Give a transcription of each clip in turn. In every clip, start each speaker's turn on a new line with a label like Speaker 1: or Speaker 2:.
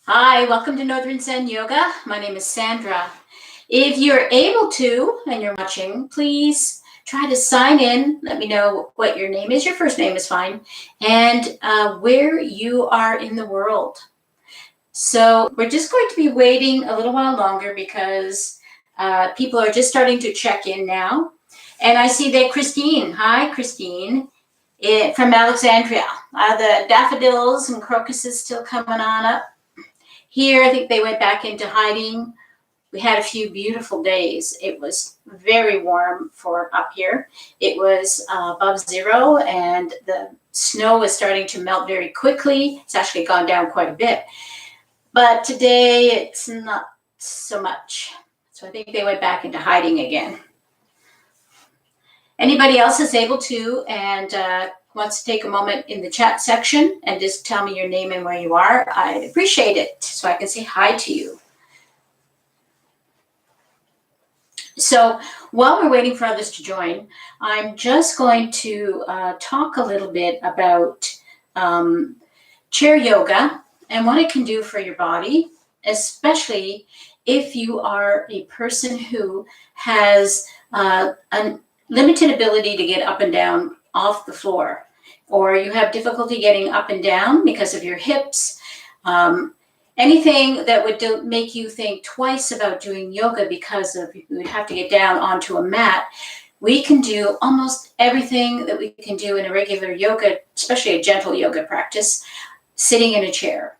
Speaker 1: Hi, welcome to Northern Zen Yoga. My name is Sandra. If you're able to, and you're watching, please try to sign in. Let me know what your name is. Your first name is fine. And where you are in the world. So we're just going to be waiting a little while longer because people are just starting to check in now. And I see that Christine, hi Christine, from Alexandria. The daffodils and crocuses still coming on up. Here, I think they went back into hiding. We had a few beautiful days. It was very warm for up here. It was above zero, and the snow is starting to melt very quickly. It's actually gone down quite a bit. But today, it's not so much. So I think they went back into hiding again. Anybody else is able to and wants to take a moment in the chat section and just tell me your name and where you are, I'd appreciate it so I can say hi to you. So while we're waiting for others to join, I'm just going to talk a little bit about chair yoga and what it can do for your body, especially if you are a person who has a limited ability to get up and down off the floor, or you have difficulty getting up and down because of your hips, anything that would make you think twice about doing yoga because of you would have to get down onto a mat. We can do almost everything that we can do in a regular yoga, especially a gentle yoga practice, sitting in a chair.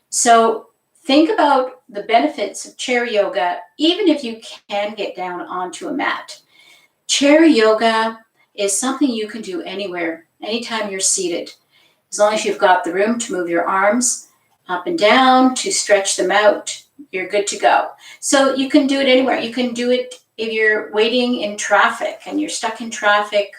Speaker 1: So think about the benefits of chair yoga, even if you can get down onto a mat. Chair yoga is something you can do anywhere, anytime you're seated, as long as you've got the room to move your arms up and down, to stretch them out, you're good to go. So you can do it anywhere. You can do it if you're waiting in traffic and you're stuck in traffic,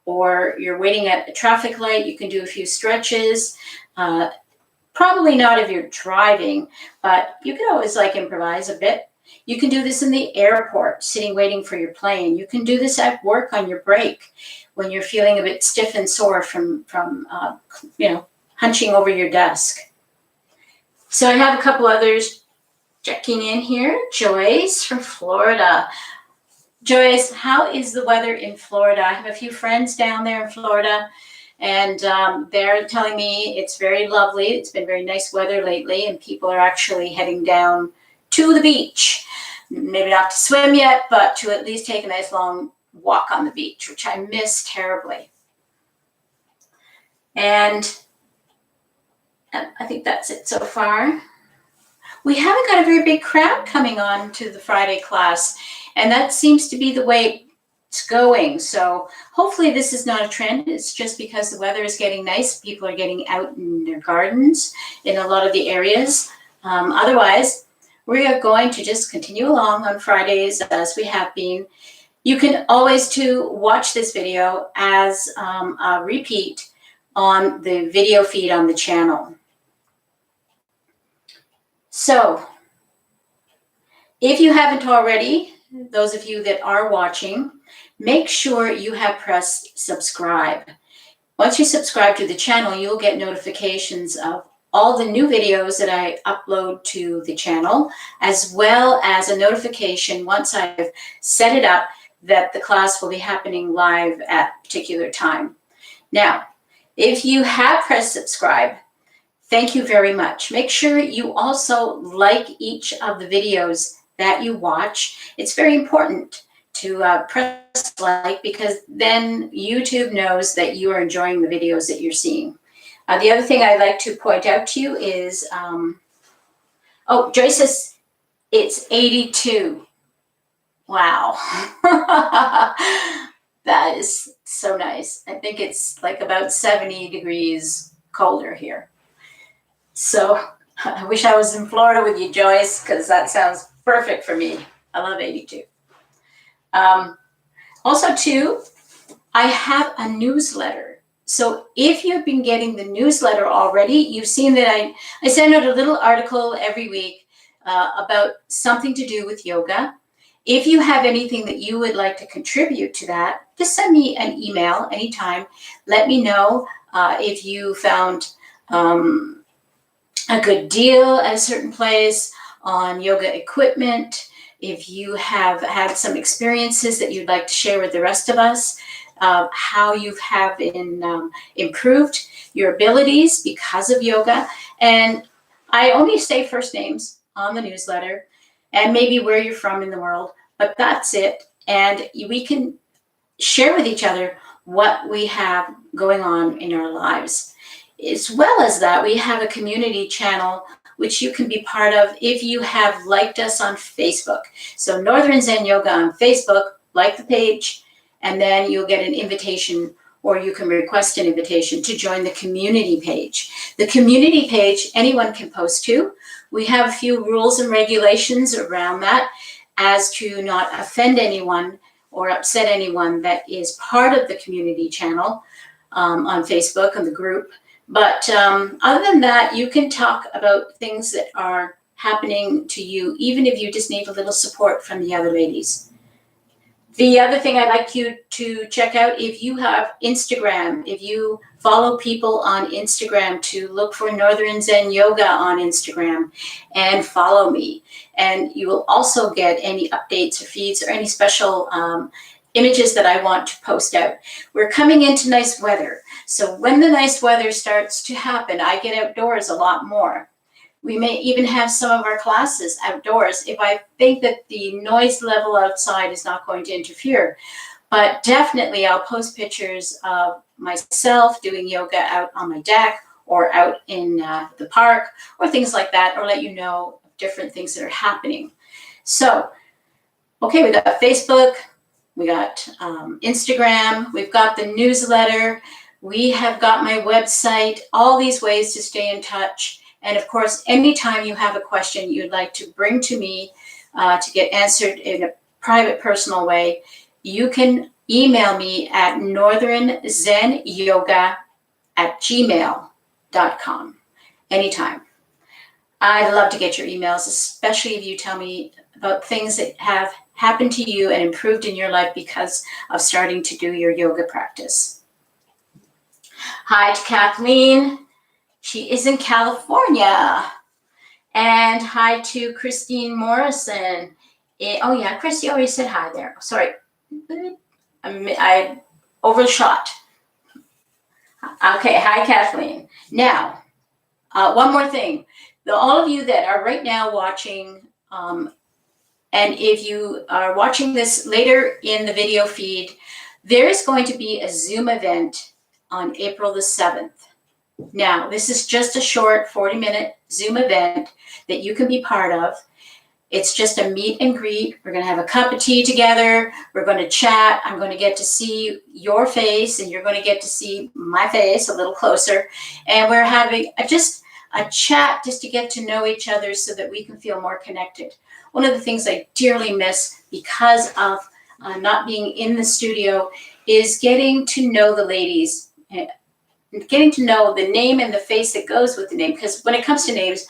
Speaker 1: or you're waiting at a traffic light, you can do a few stretches. Probably not if you're driving, but you can always improvise a bit. You can do this in the airport, sitting waiting for your plane. You can do this at work on your break when you're feeling a bit stiff and sore from hunching over your desk. So I have a couple others checking in here. Joyce from Florida. Joyce, how is the weather in Florida? I have a few friends down there in Florida, and they're telling me it's very lovely. It's been very nice weather lately, and people are actually heading down to the beach. Maybe not to swim yet, but to at least take a nice long walk on the beach, which I miss terribly. And I think that's it so far. We haven't got a very big crowd coming on to the Friday class, and that seems to be the way it's going. So hopefully this is not a trend. It's just because the weather is getting nice. People are getting out in their gardens in a lot of the areas. Otherwise, we are going to just continue along on Fridays as we have been. You can always watch this video as a repeat on the video feed on the channel. So if you haven't already, those of you that are watching, make sure you have pressed subscribe. Once you subscribe to the channel, you'll get notifications of all the new videos that I upload to the channel, as well as a notification once I've set it up that the class will be happening live at a particular time. Now, if you have pressed subscribe, thank you very much. Make sure you also like each of the videos that you watch. It's very important to press like, because then YouTube knows that you are enjoying the videos that you're seeing. The other thing I'd like to point out to you is, Joyce says it's 82. Wow. That is so nice. I think it's about 70 degrees colder here. So I wish I was in Florida with you, Joyce, because that sounds perfect for me. I love 82. Also, too, I have a newsletter. So if you've been getting the newsletter already, you've seen that I send out a little article every week about something to do with yoga. If you have anything that you would like to contribute to that, just send me an email anytime. Let me know if you found a good deal at a certain place on yoga equipment, if you have had some experiences that you'd like to share with the rest of us, how you have improved your abilities because of yoga. And I only say first names on the newsletter and maybe where you're from in the world, but that's it. And we can share with each other what we have going on in our lives. As well as that, we have a community channel which you can be part of if you have liked us on Facebook. So Northern Zen Yoga on Facebook, like the page, and then you'll get an invitation, or you can request an invitation to join the community page. The community page, anyone can post to. We have a few rules and regulations around that as to not offend anyone or upset anyone that is part of the community channel on Facebook and the group. But other than that, you can talk about things that are happening to you, even if you just need a little support from the other ladies. The other thing I'd like you to check out, if you have Instagram, if you follow people on Instagram, to look for Northern Zen Yoga on Instagram and follow me. And you will also get any updates or feeds or any special images that I want to post out. We're coming into nice weather. So when the nice weather starts to happen, I get outdoors a lot more. We may even have some of our classes outdoors if I think that the noise level outside is not going to interfere. But definitely I'll post pictures of myself doing yoga out on my deck or out in the park or things like that, or let you know different things that are happening. So, okay, we got Facebook, we got Instagram, we've got the newsletter, we have got my website, all these ways to stay in touch. And of course, anytime you have a question you'd like to bring to me to get answered in a private, personal way, you can email me at northernzenyoga@gmail.com anytime. I'd love to get your emails, especially if you tell me about things that have happened to you and improved in your life because of starting to do your yoga practice. Hi to Kathleen. She is in California. And hi to Christine Morrison. Oh yeah, Christy already said hi there. Sorry, I overshot. Okay, hi Kathleen. Now, one more thing. All of you that are right now watching, and if you are watching this later in the video feed, there is going to be a Zoom event on April the 7th. Now, this is just a short 40-minute Zoom event that you can be part of. It's just a meet and greet. We're going to have a cup of tea together. We're going to chat. I'm going to get to see your face, and you're going to get to see my face a little closer. And we're having just a chat just to get to know each other so that we can feel more connected. One of the things I dearly miss because of not being in the studio is getting to know the ladies, getting to know the name and the face that goes with the name. Because when it comes to names,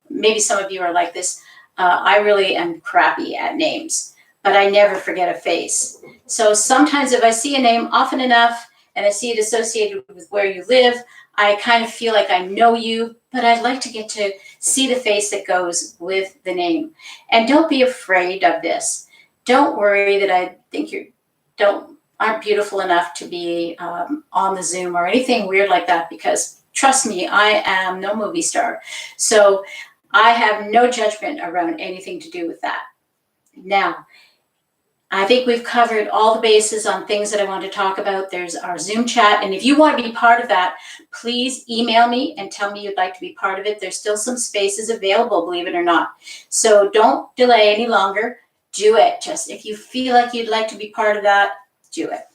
Speaker 1: maybe some of you are like this, I really am crappy at names, but I never forget a face. So sometimes if I see a name often enough and I see it associated with where you live, I kind of feel like I know you, but I'd like to get to see the face that goes with the name. And don't be afraid of this. Don't worry that I think you aren't beautiful enough to be on the Zoom or anything weird like that, because trust me, I am no movie star. So I have no judgment around anything to do with that. Now, I think we've covered all the bases on things that I want to talk about. There's our Zoom chat. And if you want to be part of that, please email me and tell me you'd like to be part of it. There's still some spaces available, believe it or not. So don't delay any longer. Do it. Just if you feel like you'd like to be part of that, do it.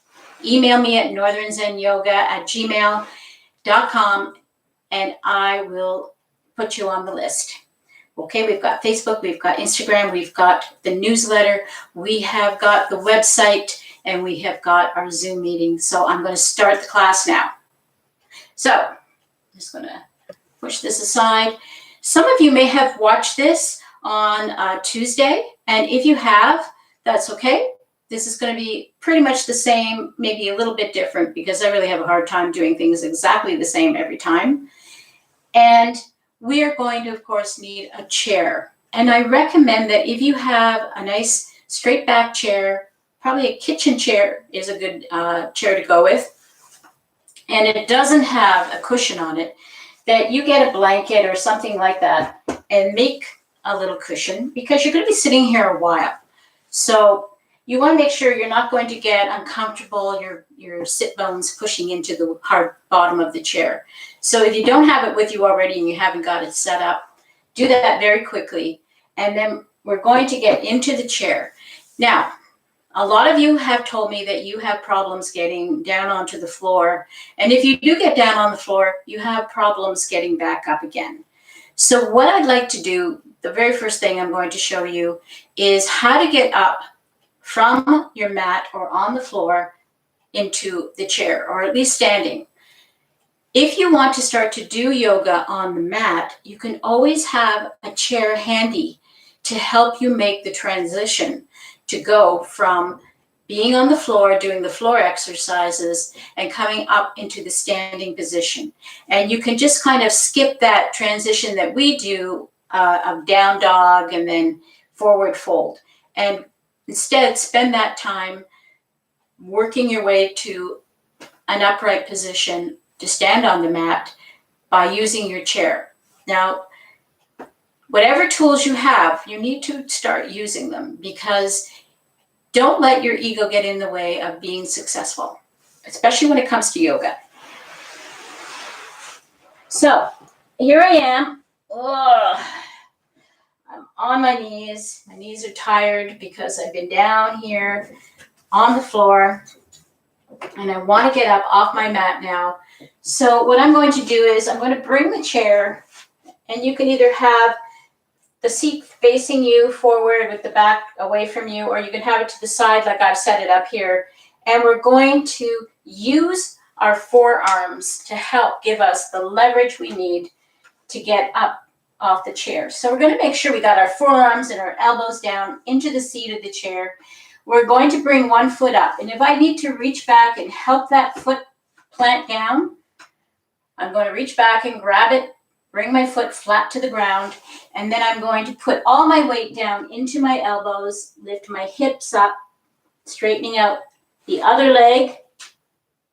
Speaker 1: Email me at northernzenyoga@gmail.com and I will put you on the list. Okay, we've got Facebook, we've got Instagram, we've got the newsletter, we have got the website, and we have got our Zoom meeting. So I'm going to start the class now. So I'm just going to push this aside. Some of you may have watched this on Tuesday, and if you have, that's okay. This is going to be pretty much the same, maybe a little bit different, because I really have a hard time doing things exactly the same every time. And we are going to, of course, need a chair. And I recommend that if you have a nice straight back chair, probably a kitchen chair is a good chair to go with, and it doesn't have a cushion on it, that you get a blanket or something like that and make a little cushion, because you're going to be sitting here a while. So you want to make sure you're not going to get uncomfortable, your sit bones pushing into the hard bottom of the chair. So if you don't have it with you already and you haven't got it set up, do that very quickly. And then we're going to get into the chair. Now, a lot of you have told me that you have problems getting down onto the floor. And if you do get down on the floor, you have problems getting back up again. So what I'd like to do, the very first thing I'm going to show you is how to get up from your mat or on the floor into the chair, or at least standing. If you want to start to do yoga on the mat, you can always have a chair handy to help you make the transition to go from being on the floor, doing the floor exercises, and coming up into the standing position. And you can just kind of skip that transition that we do of down dog and then forward fold. And instead, spend that time working your way to an upright position to stand on the mat by using your chair. Now, whatever tools you have, you need to start using them, because don't let your ego get in the way of being successful, especially when it comes to yoga. So here I am. I'm on my knees. My knees are tired because I've been down here on the floor, and I want to get up off my mat now. So what I'm going to do is I'm going to bring the chair, and you can either have the seat facing you forward with the back away from you, or you can have it to the side like I've set it up here. And we're going to use our forearms to help give us the leverage we need to get up off the chair. So we're going to make sure we got our forearms and our elbows down into the seat of the chair. We're going to bring one foot up. And if I need to reach back and help that foot plant down, I'm going to reach back and grab it, bring my foot flat to the ground, and then I'm going to put all my weight down into my elbows, lift my hips up, straightening out the other leg,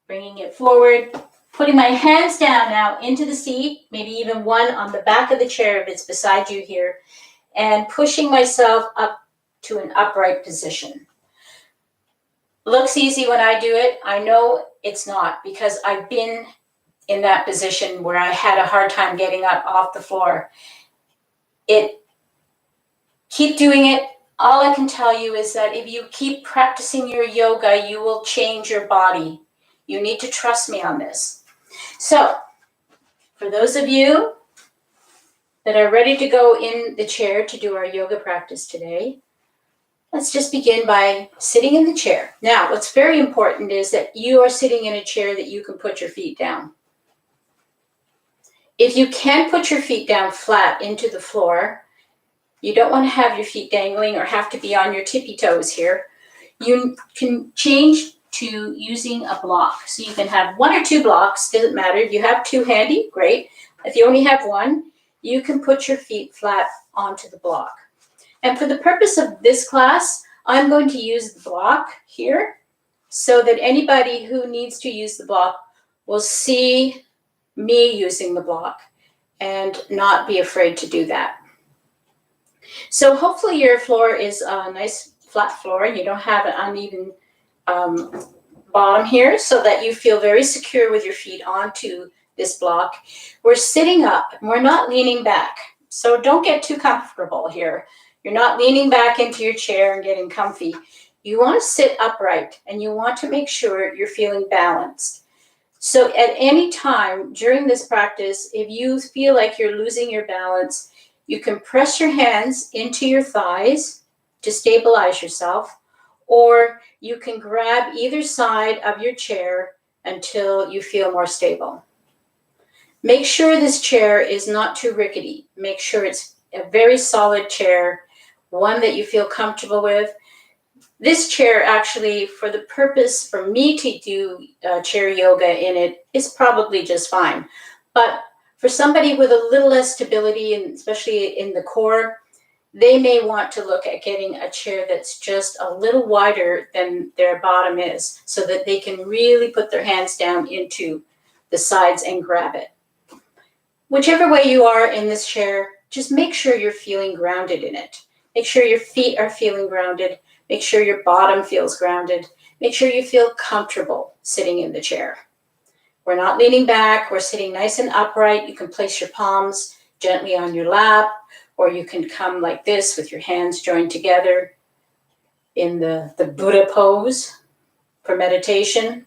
Speaker 1: bringing it forward, putting my hands down now into the seat, maybe even one on the back of the chair if it's beside you here, and pushing myself up to an upright position. Looks easy when I do it. I know it's not, because I've been in that position where I had a hard time getting up off the floor. Keep doing it. All I can tell you is that if you keep practicing your yoga, you will change your body. You need to trust me on this. So, for those of you that are ready to go in the chair to do our yoga practice today, let's just begin by sitting in the chair. Now, what's very important is that you are sitting in a chair that you can put your feet down. If you can't put your feet down flat into the floor, you don't want to have your feet dangling or have to be on your tippy toes here. You can change to using a block. So you can have one or two blocks, doesn't matter. If you have two handy, great. If you only have one, you can put your feet flat onto the block. And for the purpose of this class, I'm going to use the block here so that anybody who needs to use the block will see me using the block and not be afraid to do that. So hopefully your floor is a nice flat floor and you don't have an uneven bottom here, so that you feel very secure with your feet onto this block. We're sitting up and we're not leaning back. So don't get too comfortable here. You're not leaning back into your chair and getting comfy. You want to sit upright and you want to make sure you're feeling balanced. So at any time during this practice, if you feel like you're losing your balance, you can press your hands into your thighs to stabilize yourself, or you can grab either side of your chair until you feel more stable. Make sure this chair is not too rickety. Make sure it's a very solid chair, one that you feel comfortable with. This chair actually, for the purpose for me to do chair yoga in it, is probably just fine. But For somebody with a little less stability, and especially in the core, they may want to look at getting a chair that's just a little wider than their bottom is, so that they can really put their hands down into the sides and grab it. Whichever way you are in this chair, just make sure you're feeling grounded in it. Make sure your feet are feeling grounded. Make sure your bottom feels grounded. Make sure you feel comfortable sitting in the chair. We're not leaning back. We're sitting nice and upright. You can place your palms gently on your lap, or you can come like this with your hands joined together in the Buddha pose for meditation.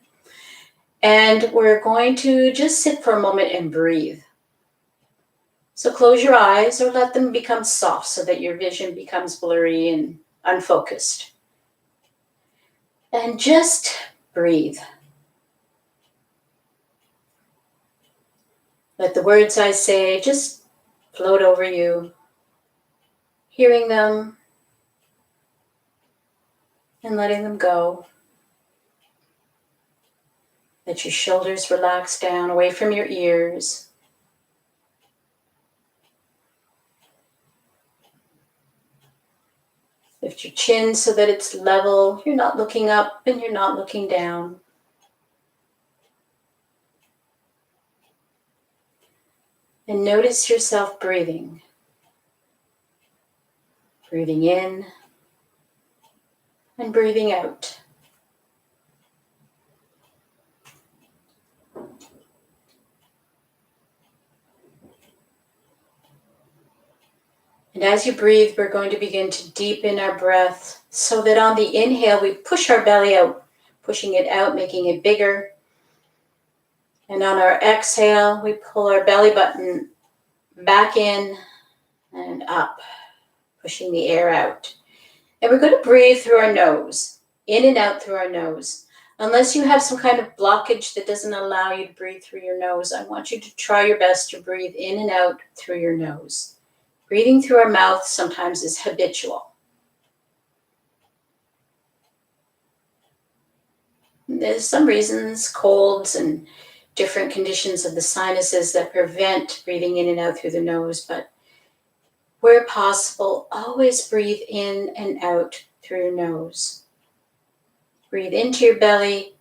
Speaker 1: And we're going to just sit for a moment and breathe. So close your eyes or let them become soft so that your vision becomes blurry and unfocused. And just breathe. Let the words I say just float over you, hearing them and letting them go. Let your shoulders relax down away from your ears. Lift your chin so that it's level. You're not looking up and you're not looking down. And notice yourself breathing. Breathing in and breathing out. And as you breathe, we're going to begin to deepen our breath so that on the inhale, we push our belly out, pushing it out, making it bigger. And on our exhale, we pull our belly button back in and up, pushing the air out. And we're going to breathe through our nose, in and out through our nose. Unless you have some kind of blockage that doesn't allow you to breathe through your nose, I want you to try your best to breathe in and out through your nose. Breathing through our mouth sometimes is habitual. There's some reasons, colds and different conditions of the sinuses that prevent breathing in and out through the nose, but where possible, always breathe in and out through your nose. Breathe into your belly,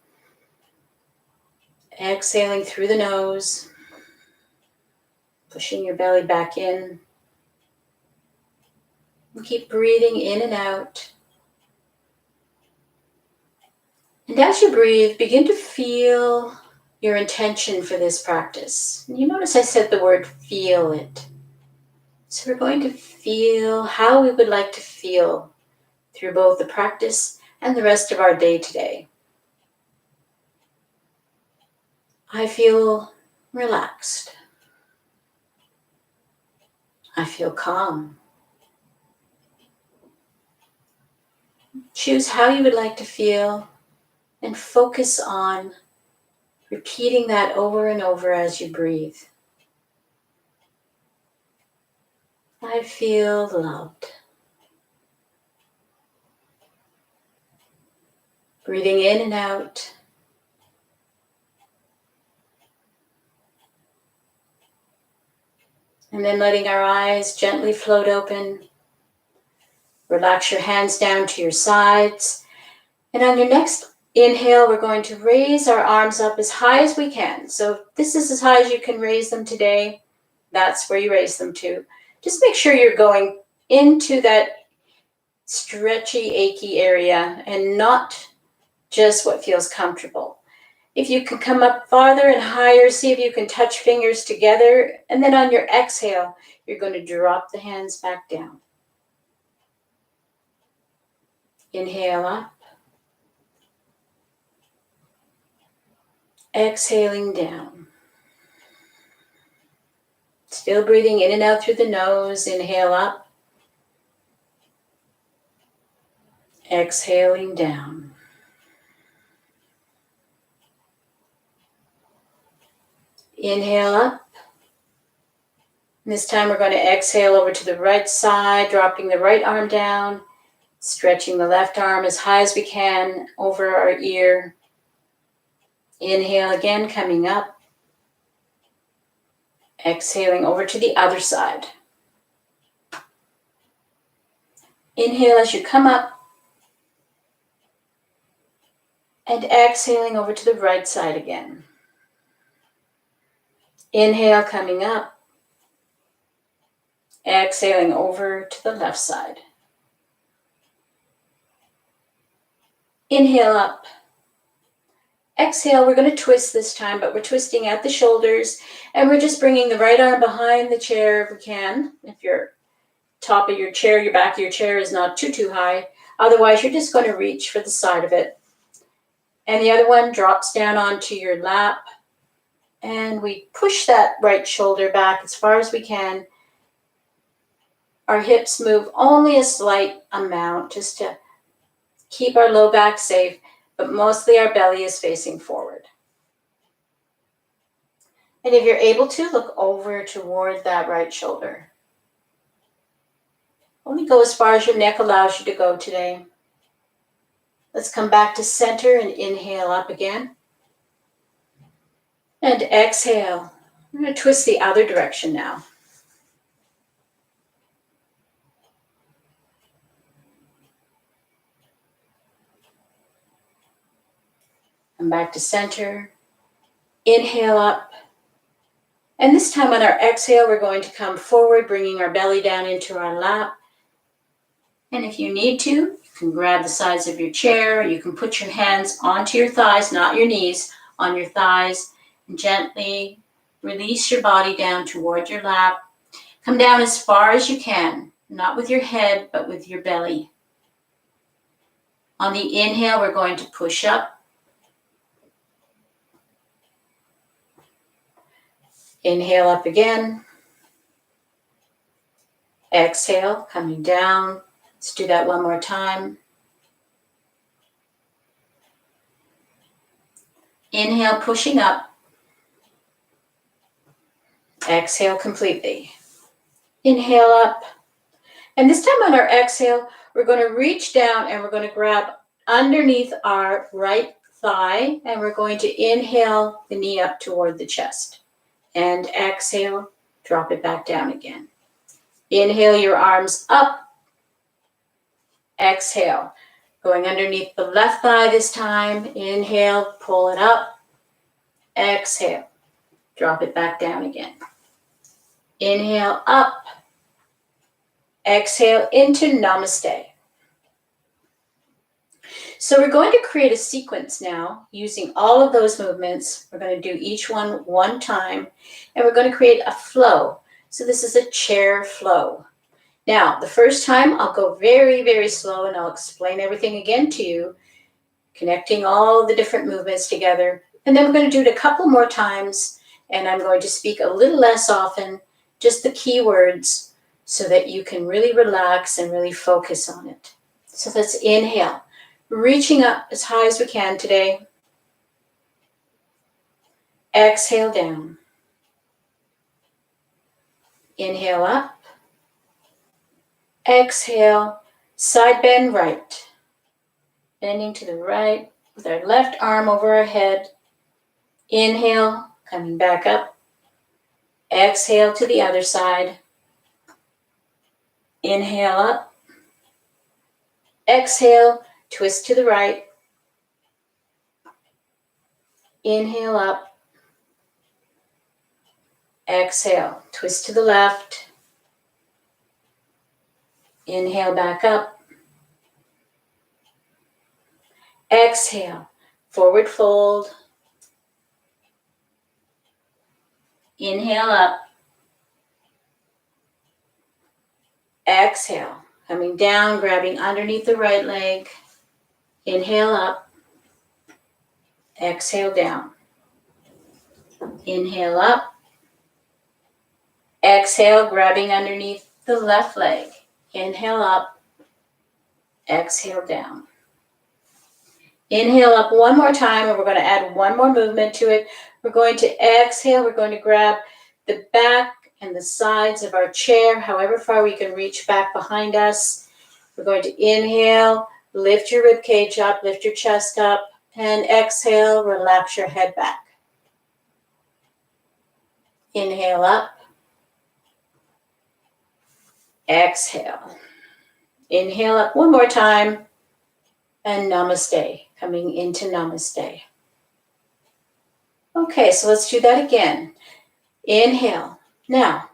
Speaker 1: exhaling through the nose, pushing your belly back in. And keep breathing in and out. And as you breathe, begin to feel your intention for this practice. And you notice I said the word feel it. So we're going to feel how we would like to feel through both the practice and the rest of our day today. I feel relaxed. I feel calm. Choose how you would like to feel and focus on repeating that over and over as you breathe. I feel loved. Breathing in and out. And then letting our eyes gently float open. Relax your hands down to your sides. And on your next inhale, we're going to raise our arms up as high as we can. So if this is as high as you can raise them today, that's where you raise them to. Just make sure you're going into that stretchy, achy area and not just what feels comfortable. If you can come up farther and higher, see if you can touch fingers together. And then on your exhale, you're going to drop the hands back down. Inhale up. Exhaling down. Still breathing in and out through the nose. Inhale up. Exhaling down. Inhale up. And this time we're going to exhale over to the right side, dropping the right arm down, stretching the left arm as high as we can over our ear. Inhale again, coming up. Exhaling over to the other side. Inhale as you come up. And exhaling over to the right side again. Inhale, coming up. Exhaling over to the left side. Inhale up. Exhale, we're going to twist this time, but we're twisting at the shoulders, and we're just bringing the right arm behind the chair if we can. If your top of your chair, your back of your chair is not too high. Otherwise, you're just going to reach for the side of it. And the other one drops down onto your lap. And we push that right shoulder back as far as we can. Our hips move only a slight amount just to keep our low back safe, but mostly our belly is facing forward. And if you're able to, look over toward that right shoulder. Only go as far as your neck allows you to go today. Let's come back to center and inhale up again. And exhale. I'm going to twist the other direction now. Come back to center. Inhale up. And this time on our exhale, we're going to come forward, bringing our belly down into our lap. And if you need to, you can grab the sides of your chair. You can put your hands onto your thighs, not your knees, on your thighs. And gently release your body down toward your lap. Come down as far as you can, not with your head, but with your belly. On the inhale, we're going to push up. Inhale up again. Exhale, coming down. Let's do that one more time. Inhale, pushing up. Exhale completely. Inhale up. And this time on our exhale, we're going to reach down and we're going to grab underneath our right thigh, and we're going to inhale the knee up toward the chest. And exhale, drop it back down again. Inhale your arms up. Exhale, going underneath the left thigh this time. Inhale, pull it up. Exhale, drop it back down again. Inhale up. Exhale into Namaste. So we're going to create a sequence now using all of those movements. We're going to do each one time, and we're going to create a flow. So this is a chair flow. Now, the first time I'll go very, very slow, and I'll explain everything again to you, connecting all the different movements together. And then we're going to do it a couple more times, and I'm going to speak a little less often, just the key words, so that you can really relax and really focus on it. So let's inhale, reaching up as high as we can today. Exhale down. Inhale up. Exhale, side bend right. Bending to the right with our left arm over our head. Inhale, coming back up. Exhale to the other side. Inhale up. Exhale, twist to the right. Inhale up. Exhale, twist to the left. Inhale back up. Exhale, forward fold. Inhale up. Exhale, coming down, grabbing underneath the right leg. Inhale up. Exhale down. Inhale up. Exhale, grabbing underneath the left leg. Inhale up. Exhale down. Inhale up one more time, and we're going to add one more movement to it. We're going to exhale. We're going to grab the back and the sides of our chair, however far we can reach back behind us. We're going to inhale, lift your rib cage up, lift your chest up, and exhale, relax your head back. Inhale up. Exhale. Inhale up one more time. And namaste, coming into namaste. Okay, so let's do that again. Inhale. Now,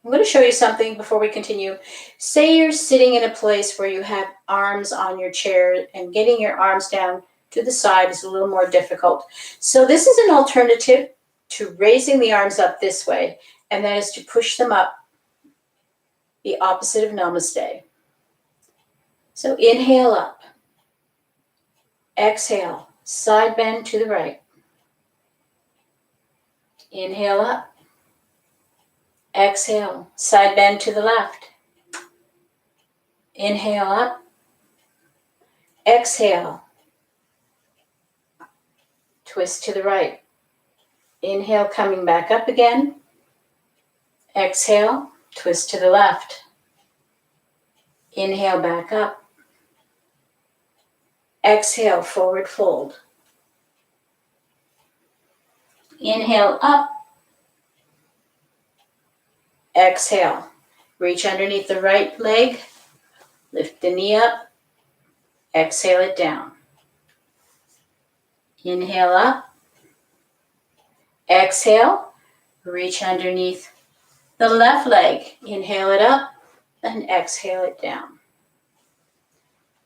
Speaker 1: I'm going to show you something before we continue. Say you're sitting in a place where you have arms on your chair and getting your arms down to the side is a little more difficult. So this is an alternative to raising the arms up this way, and that is to push them up, the opposite of namaste. So inhale up. Exhale, side bend to the right. Inhale up. Exhale, side bend to the left. Inhale up. Exhale, twist to the right. Inhale, coming back up again. Exhale, twist to the left. Inhale, back up. Exhale, forward fold. Inhale, up. Exhale, reach underneath the right leg. Lift the knee up. Exhale it down. Inhale up. Exhale, reach underneath the left leg. Inhale it up and exhale it down.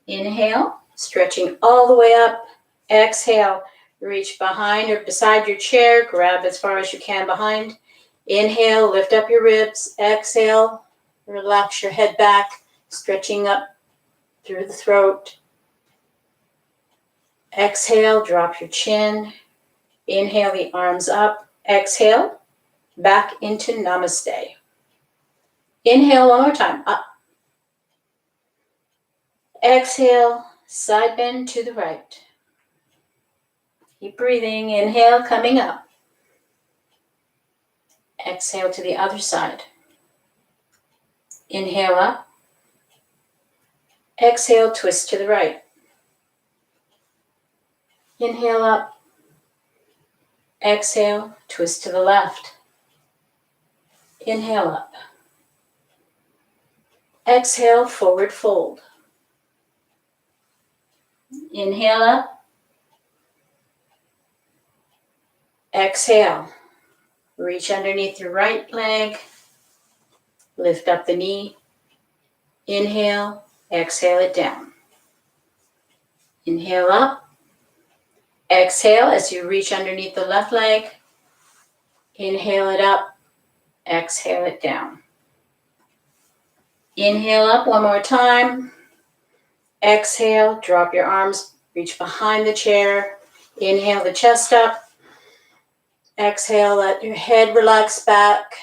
Speaker 1: Inhale, stretching all the way up. Exhale, reach behind or beside your chair. Grab as far as you can behind. Inhale, lift up your ribs. Exhale, relax your head back, stretching up through the throat. Exhale, drop your chin. Inhale the arms up. Exhale, back into namaste. Inhale one more time, up. Exhale, side bend to the right. Keep breathing. Inhale, coming up. Exhale to the other side. Inhale up. Exhale, twist to the right. Inhale up. Exhale, twist to the left. Inhale up. Exhale, forward fold. Inhale up. Exhale. Reach underneath your right leg. Lift up the knee. Inhale. Exhale it down. Inhale up. Exhale as you reach underneath the left leg. Inhale it up. Exhale it down. Inhale up one more time. Exhale, drop your arms, reach behind the chair. Inhale the chest up. Exhale, let your head relax back.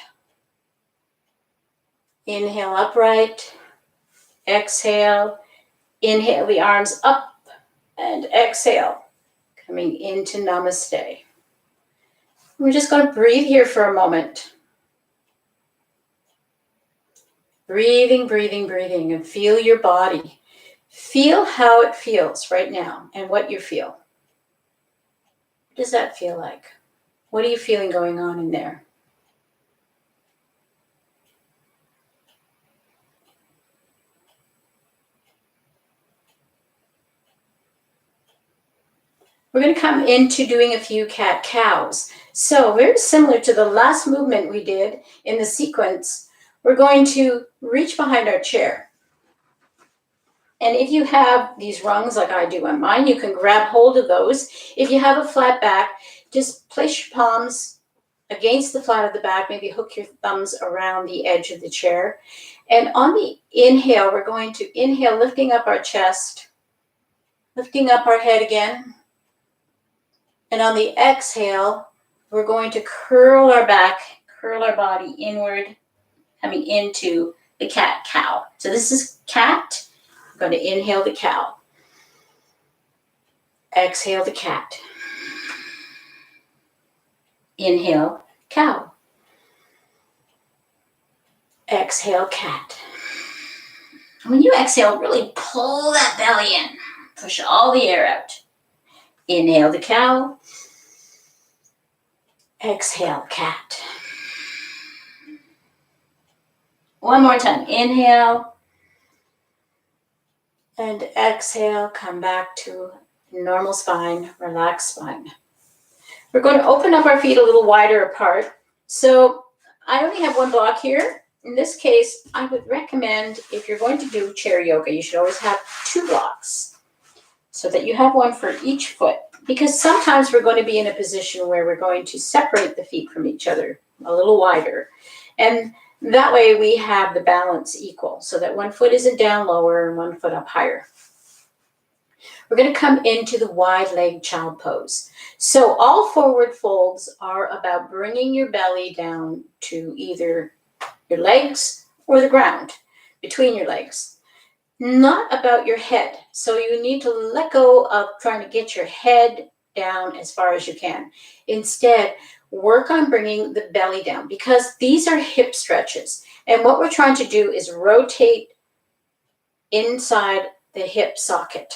Speaker 1: Inhale upright. Exhale. Inhale the arms up and exhale, coming into namaste. We're just going to breathe here for a moment. Breathing, breathing, breathing, and feel your body. Feel how it feels right now and what you feel. What does that feel like? What are you feeling going on in there? We're going to come into doing a few cat-cows. So very similar to the last movement we did in the sequence, we're going to reach behind our chair. And if you have these rungs like I do on mine, you can grab hold of those. If you have a flat back, just place your palms against the flat of the back, maybe hook your thumbs around the edge of the chair. And on the inhale, we're going to inhale, lifting up our chest, lifting up our head again. And on the exhale, we're going to curl our back, curl our body inward, coming into the cat-cow. So this is cat. I'm going to inhale the cow. Exhale the cat. Inhale, cow. Exhale, cat. When you exhale, really pull that belly in. Push all the air out. Inhale the cow. Exhale, cat. One more time. Inhale and exhale. Come back to normal spine, relaxed spine. We're going to open up our feet a little wider apart. So I only have one block here. In this case, I would recommend if you're going to do chair yoga, you should always have 2 blocks so that you have one for each foot. Because sometimes we're going to be in a position where we're going to separate the feet from each other a little wider. And that way we have the balance equal so that one foot isn't down lower and one foot up higher. We're going to come into the wide-legged child pose. So all forward folds are about bringing your belly down to either your legs or the ground, between your legs. Not about your head. So you need to let go of trying to get your head down as far as you can. Instead, work on bringing the belly down because these are hip stretches. And what we're trying to do is rotate inside the hip socket.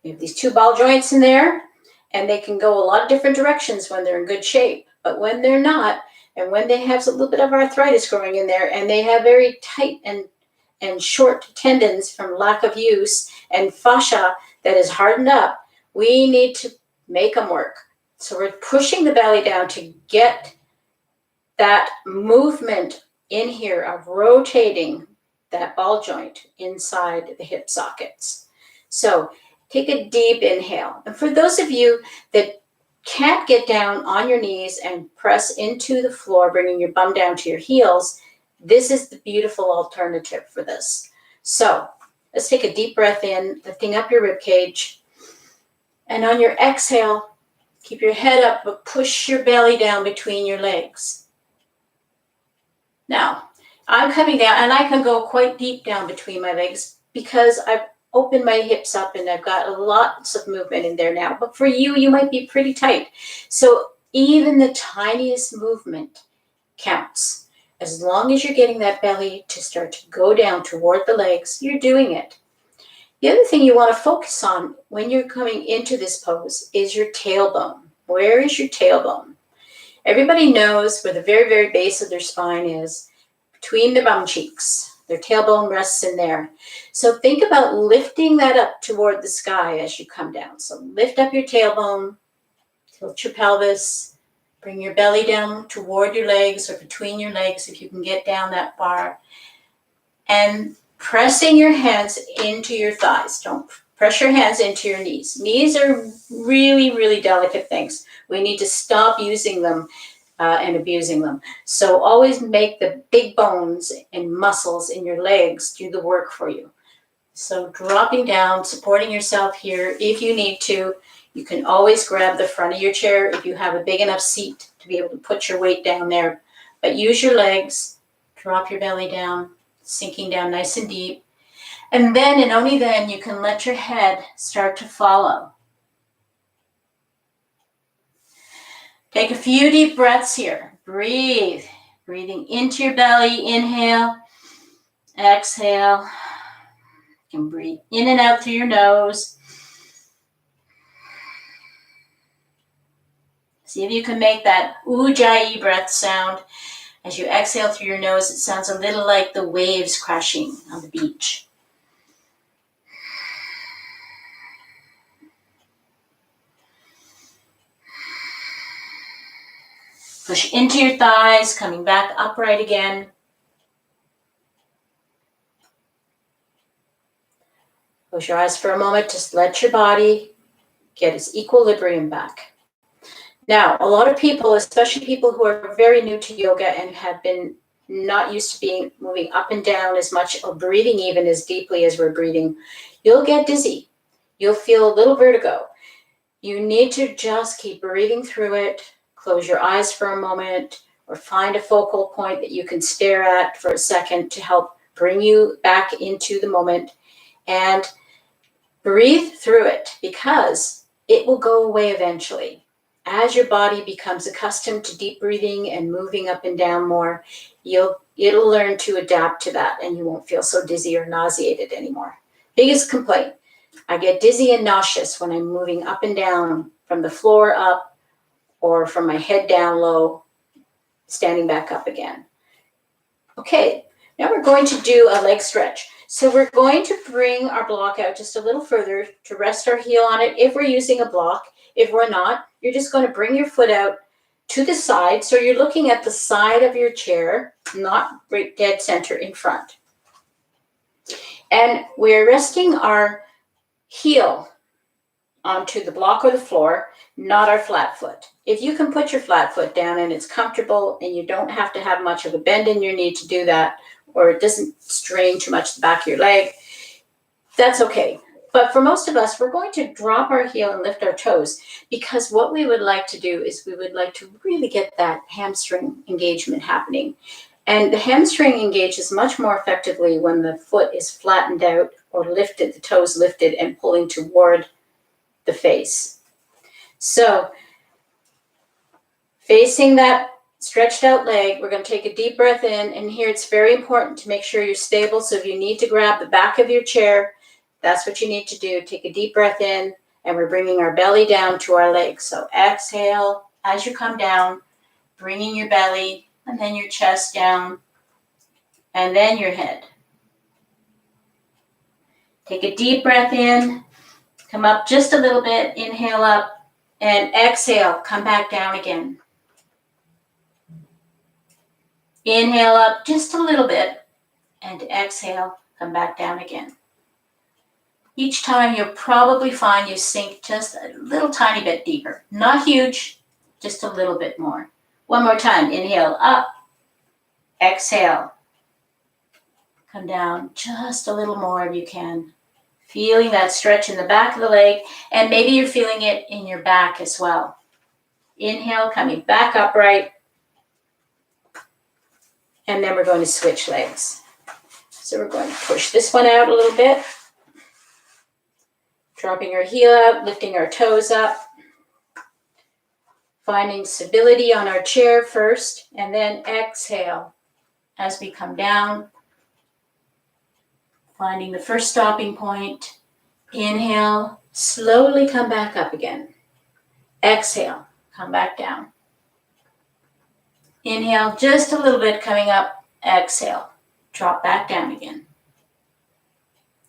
Speaker 1: We have these 2 ball joints in there, and they can go a lot of different directions when they're in good shape. But when they're not, and when they have a little bit of arthritis growing in there, and they have very tight and short tendons from lack of use and fascia that is hardened up, we need to make them work. So we're pushing the belly down to get that movement in here of rotating that ball joint inside the hip sockets. So take a deep inhale. And for those of you that can't get down on your knees and press into the floor, bringing your bum down to your heels, this is the beautiful alternative for this. So let's take a deep breath in, lifting up your rib cage. And on your exhale, keep your head up, but push your belly down between your legs. Now, I'm coming down, and I can go quite deep down between my legs because I've opened my hips up and I've got lots of movement in there now. But for you, you might be pretty tight. So even the tiniest movement counts. As long as you're getting that belly to start to go down toward the legs, you're doing it. The other thing you want to focus on when you're coming into this pose is your tailbone. Where is your tailbone? Everybody knows where the very, very base of their spine is, between the bum cheeks. Their tailbone rests in there. So think about lifting that up toward the sky as you come down. So lift up your tailbone, tilt your pelvis, bring your belly down toward your legs or between your legs if you can get down that far. And pressing your hands into your thighs. Don't press your hands into your knees. Knees are really, really delicate things. We need to stop using them and abusing them. So always make the big bones and muscles in your legs do the work for you. So dropping down, supporting yourself here. If you need to, you can always grab the front of your chair if you have a big enough seat to be able to put your weight down there. But use your legs, drop your belly down, sinking down nice and deep. And then and only then you can let your head start to follow. Take a few deep breaths here. Breathe. Breathing into your belly. Inhale. Exhale. You can breathe in and out through your nose. See if you can make that ujjayi breath sound. As you exhale through your nose, it sounds a little like the waves crashing on the beach. Push into your thighs, coming back upright again. Close your eyes for a moment. Just let your body get its equilibrium back. Now, a lot of people, especially people who are very new to yoga and have been not used to moving up and down as much or breathing even as deeply as we're breathing, you'll get dizzy. You'll feel a little vertigo. You need to just keep breathing through it. Close your eyes for a moment or find a focal point that you can stare at for a second to help bring you back into the moment and breathe through it because it will go away eventually. As your body becomes accustomed to deep breathing and moving up and down more, it'll learn to adapt to that and you won't feel so dizzy or nauseated anymore. Biggest complaint, I get dizzy and nauseous when I'm moving up and down from the floor up or from my head down low, standing back up again. Okay, Now we're going to do a leg stretch. So we're going to bring our block out just a little further to rest our heel on it if we're using a block. If we're not, you're just going to bring your foot out to the side. So you're looking at the side of your chair, not right dead center in front. And we're resting our heel onto the block or the floor, not our flat foot. If you can put your flat foot down and it's comfortable and you don't have to have much of a bend in your knee to do that, or it doesn't strain too much the back of your leg, that's okay. But for most of us, we're going to drop our heel and lift our toes, because what we would like to do is we would like to really get that hamstring engagement happening. And the hamstring engages much more effectively when the foot is flattened out or lifted, the toes lifted and pulling toward the face. So facing that stretched out leg, we're going to take a deep breath in, and here it's very important to make sure you're stable. So if you need to grab the back of your chair, that's what you need to do. Take a deep breath in, and we're bringing our belly down to our legs. So exhale as you come down, bringing your belly and then your chest down, and then your head. Take a deep breath in, come up just a little bit, inhale up, and exhale, come back down again. Inhale up just a little bit, and exhale, come back down again. Each time you'll probably find you sink just a little tiny bit deeper. Not huge, just a little bit more. One more time, inhale up, exhale, come down just a little more if you can. Feeling that stretch in the back of the leg, and maybe you're feeling it in your back as well. Inhale, coming back upright, and then we're going to switch legs. So we're going to push this one out a little bit, dropping our heel out, lifting our toes up, finding stability on our chair first, and then exhale as we come down, finding the first stopping point. Inhale, slowly come back up again. Exhale, come back down. Inhale, just a little bit coming up. Exhale, drop back down again.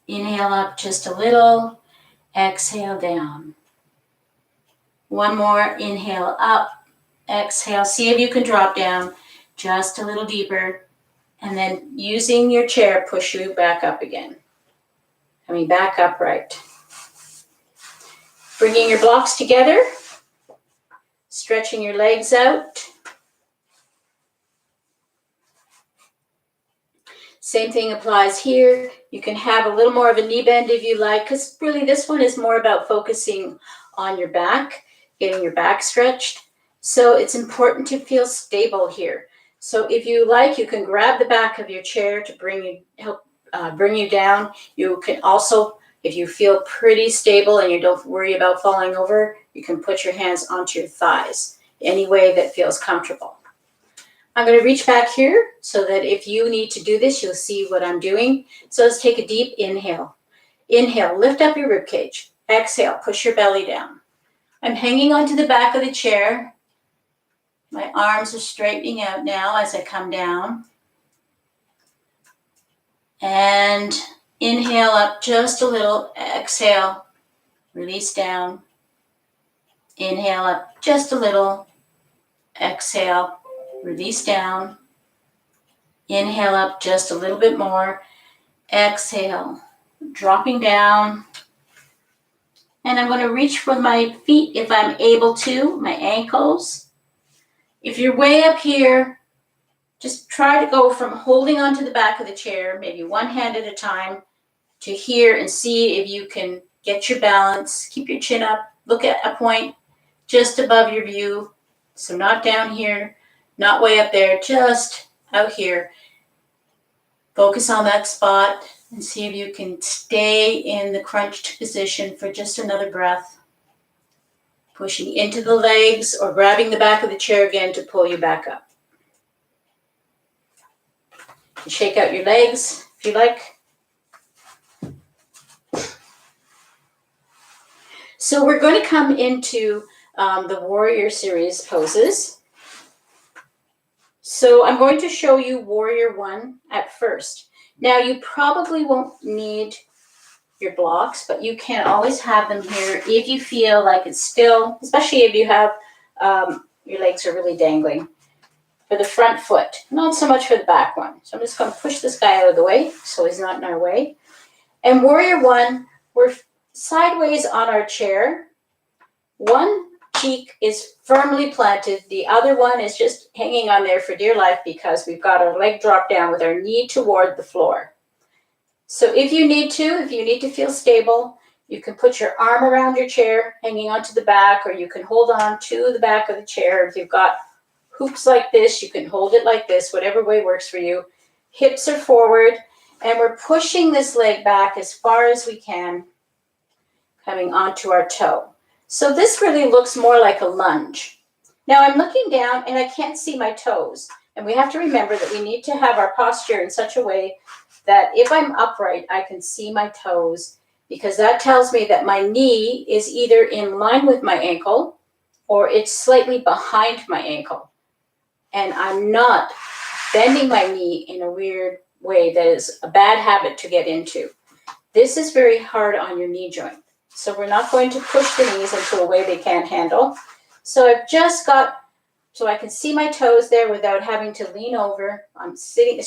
Speaker 1: Inhale up just a little. Exhale down. One more. Inhale up. Exhale. See if you can drop down just a little deeper. And then using your chair, push you back up again. Coming back upright. Bringing your blocks together. Stretching your legs out. Same thing applies here. You can have a little more of a knee bend if you like, because really this one is more about focusing on your back, getting your back stretched. So it's important to feel stable here. So if you like, you can grab the back of your chair to help bring you down. You can also, if you feel pretty stable and you don't worry about falling over, you can put your hands onto your thighs, any way that feels comfortable. I'm going to reach back here so that if you need to do this, you'll see what I'm doing. So let's take a deep inhale. Inhale, lift up your rib cage. Exhale, push your belly down. I'm hanging onto the back of the chair. My arms are straightening out now as I come down. And inhale up just a little. Exhale, release down. Inhale up just a little. Exhale, release down. Inhale up just a little bit more. Exhale, dropping down. And I'm going to reach for my feet if I'm able to, my ankles. If you're way up here, just try to go from holding onto the back of the chair, maybe one hand at a time, to here, and see if you can get your balance. Keep your chin up. Look at a point just above your view. So not down here, not way up there, just out here. Focus on that spot and see if you can stay in the crunched position for just another breath. Pushing into the legs or grabbing the back of the chair again to pull you back up. You shake out your legs if you like. So we're going to come into the warrior series poses. So I'm going to show you Warrior One at first. Now you probably won't need your blocks, but you can always have them here if you feel like it's still, especially if you have your legs are really dangling. For the front foot, not so much for the back one. So I'm just going to push this guy out of the way so he's not in our way. And Warrior One, we're sideways on our chair. One cheek is firmly planted. The other one is just hanging on there for dear life because we've got our leg dropped down with our knee toward the floor. So if you need to feel stable, you can put your arm around your chair, hanging onto the back, or you can hold on to the back of the chair. If you've got hoops like this, you can hold it like this, whatever way works for you. Hips are forward, and we're pushing this leg back as far as we can, coming onto our toe. So this really looks more like a lunge. Now I'm looking down and I can't see my toes. And we have to remember that we need to have our posture in such a way that if I'm upright, I can see my toes, because that tells me that my knee is either in line with my ankle or it's slightly behind my ankle. And I'm not bending my knee in a weird way that is a bad habit to get into. This is very hard on your knee joint. So we're not going to push the knees into a way they can't handle. So I've just got, so I can see my toes there without having to lean over. I'm sitting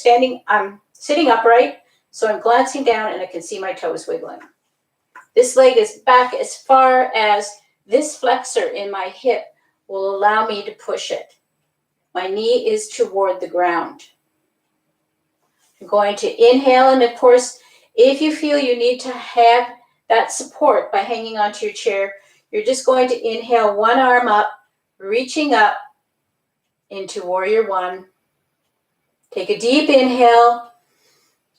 Speaker 1: upright, so I'm glancing down and I can see my toes wiggling. This leg is back as far as this flexor in my hip will allow me to push it. My knee is toward the ground. I'm going to inhale, and of course, if you feel you need to have that support by hanging onto your chair, you're just going to inhale one arm up, reaching up into Warrior One. Take a deep inhale,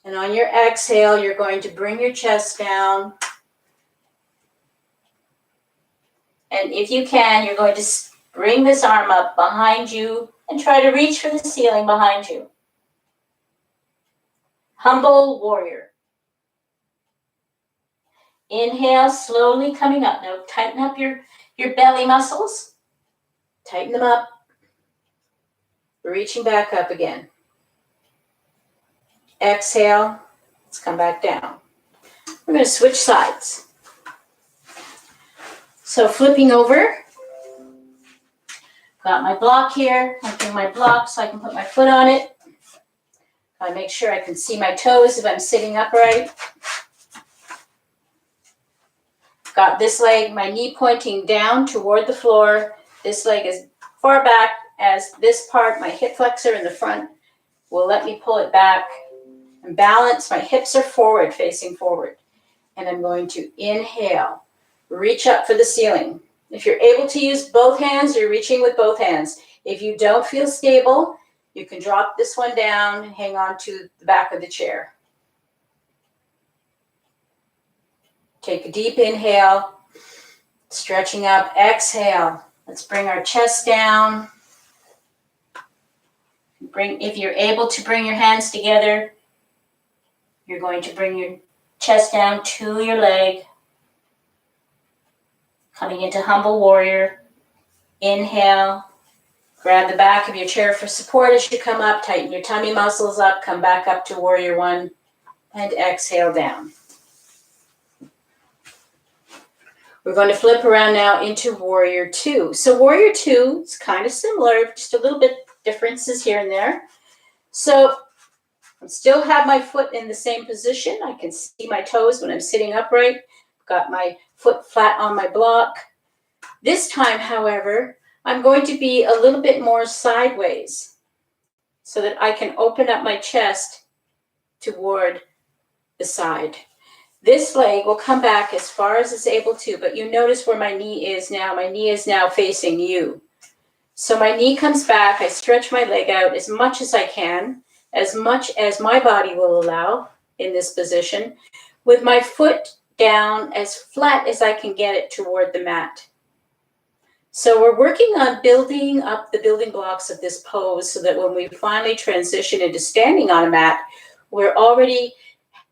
Speaker 1: and on your exhale, you're going to bring your chest down. And if you can, you're going to bring this arm up behind you and try to reach for the ceiling behind you. Humble Warrior. Inhale, slowly coming up. Now tighten up your belly muscles. Tighten them up. Reaching back up again. Exhale. Let's come back down. We're going to switch sides. So flipping over. Got my block here. I'm doing my block so I can put my foot on it. I make sure I can see my toes if I'm sitting upright. Got this leg, my knee pointing down toward the floor. This leg is far back as this part, my hip flexor in the front, will let me pull it back and balance. My hips are forward, facing forward. And I'm going to inhale, reach up for the ceiling. If you're able to use both hands, you're reaching with both hands. If you don't feel stable, you can drop this one down and hang on to the back of the chair. Take a deep inhale, stretching up, exhale. Let's bring our chest down. If you're able to bring your hands together, you're going to bring your chest down to your leg. Coming into Humble Warrior. Inhale. Grab the back of your chair for support as you come up. Tighten your tummy muscles up. Come back up to Warrior One. And exhale down. We're going to flip around now into Warrior Two. So Warrior Two is kind of similar, just a little bit differences here and there. So I still have my foot in the same position. I can see my toes when I'm sitting upright. Got my foot flat on my block. This time, however, I'm going to be a little bit more sideways so that I can open up my chest toward the side. This leg will come back as far as it's able to, but you notice where my knee is now. My knee is now facing you. So my knee comes back. I stretch my leg out as much as I can, as much as my body will allow in this position, with my foot down as flat as I can get it toward the mat. So we're working on building up the building blocks of this pose so that when we finally transition into standing on a mat, we're already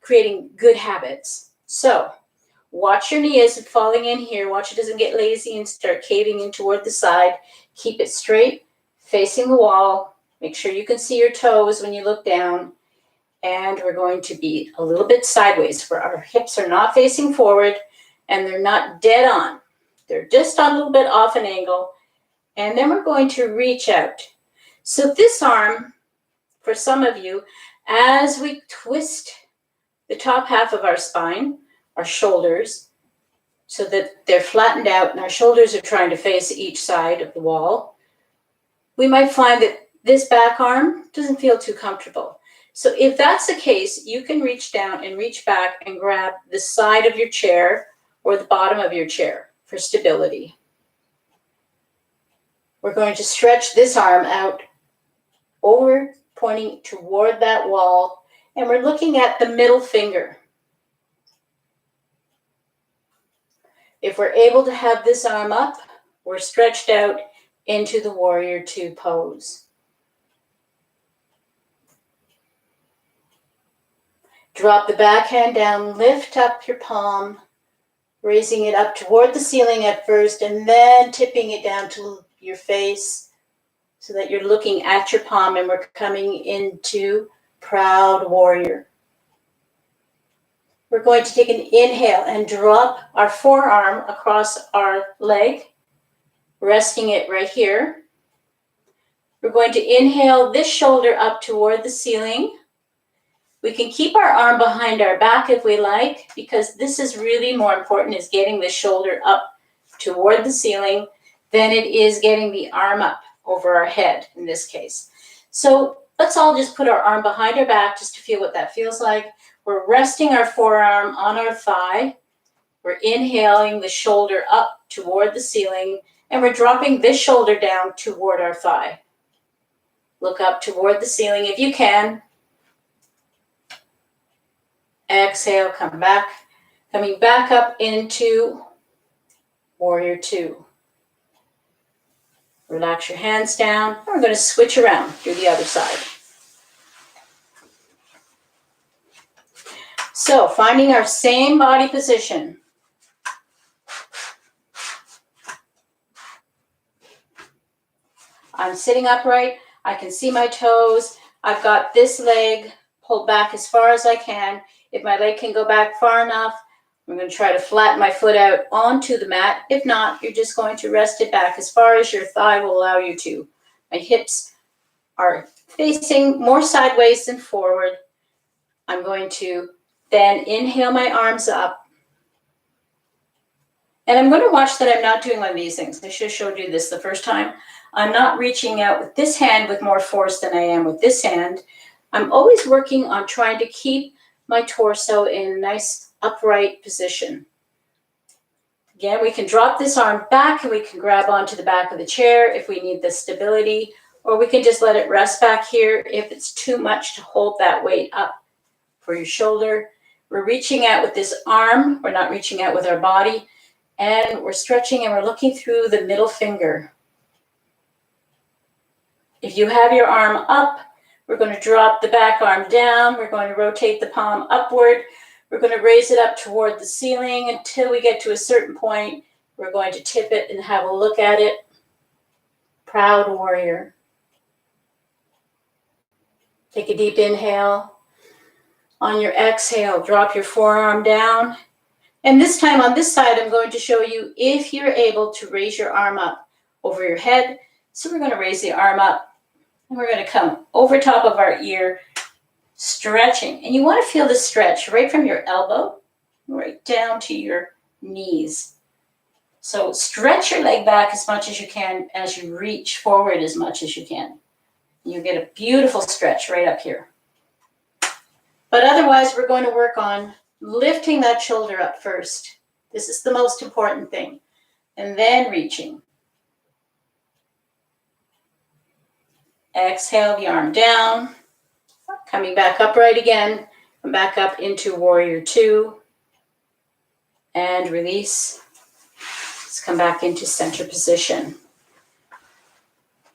Speaker 1: creating good habits. So watch your knee as it's falling in here. Watch it doesn't get lazy and start caving in toward the side. Keep it straight, facing the wall. Make sure you can see your toes when you look down. And we're going to be a little bit sideways where our hips are not facing forward and they're not dead on. They're just a little bit off an angle. And then we're going to reach out. So this arm, for some of you, as we twist the top half of our spine, our shoulders, so that they're flattened out and our shoulders are trying to face each side of the wall, we might find that this back arm doesn't feel too comfortable. So if that's the case, you can reach down and reach back and grab the side of your chair or the bottom of your chair for stability. We're going to stretch this arm out over, pointing toward that wall, and we're looking at the middle finger. If we're able to have this arm up, we're stretched out into the warrior two pose. Drop the back hand down, lift up your palm, raising it up toward the ceiling at first, and then tipping it down to your face so that you're looking at your palm, and we're coming into proud warrior. We're going to take an inhale and drop our forearm across our leg, resting it right here. We're going to inhale this shoulder up toward the ceiling. We can keep our arm behind our back if we like, because this is really more important, is getting the shoulder up toward the ceiling than it is getting the arm up over our head in this case. So let's all just put our arm behind our back just to feel what that feels like. We're resting our forearm on our thigh. We're inhaling the shoulder up toward the ceiling, and we're dropping this shoulder down toward our thigh. Look up toward the ceiling if you can. Exhale, come back. Coming back up into warrior two. Relax your hands down. And we're going to switch around, do the other side. So, finding our same body position. I'm sitting upright. I can see my toes. I've got this leg pulled back as far as I can. If my leg can go back far enough, I'm going to try to flatten my foot out onto the mat. If not, you're just going to rest it back as far as your thigh will allow you to. My hips are facing more sideways than forward. I'm going to then inhale my arms up. And I'm going to watch that I'm not doing one of these things. I should have showed you this the first time. I'm not reaching out with this hand with more force than I am with this hand. I'm always working on trying to keep my torso in a nice upright position. Again, we can drop this arm back and we can grab onto the back of the chair if we need the stability, or we can just let it rest back here if it's too much to hold that weight up for your shoulder. We're reaching out with this arm. We're not reaching out with our body. And we're stretching and we're looking through the middle finger. If you have your arm up, we're going to drop the back arm down. We're going to rotate the palm upward. We're going to raise it up toward the ceiling until we get to a certain point. We're going to tip it and have a look at it. Proud warrior. Take a deep inhale. On your exhale, drop your forearm down. And this time on this side, I'm going to show you if you're able to raise your arm up over your head. So we're going to raise the arm up. And we're going to come over top of our ear, stretching. And you want to feel the stretch right from your elbow, right down to your knees. So stretch your leg back as much as you can as you reach forward as much as you can. You get a beautiful stretch right up here. But otherwise, we're going to work on lifting that shoulder up first. This is the most important thing. And then reaching. Exhale the arm down, coming back upright again, come back up into warrior two, and release. Let's come back into center position.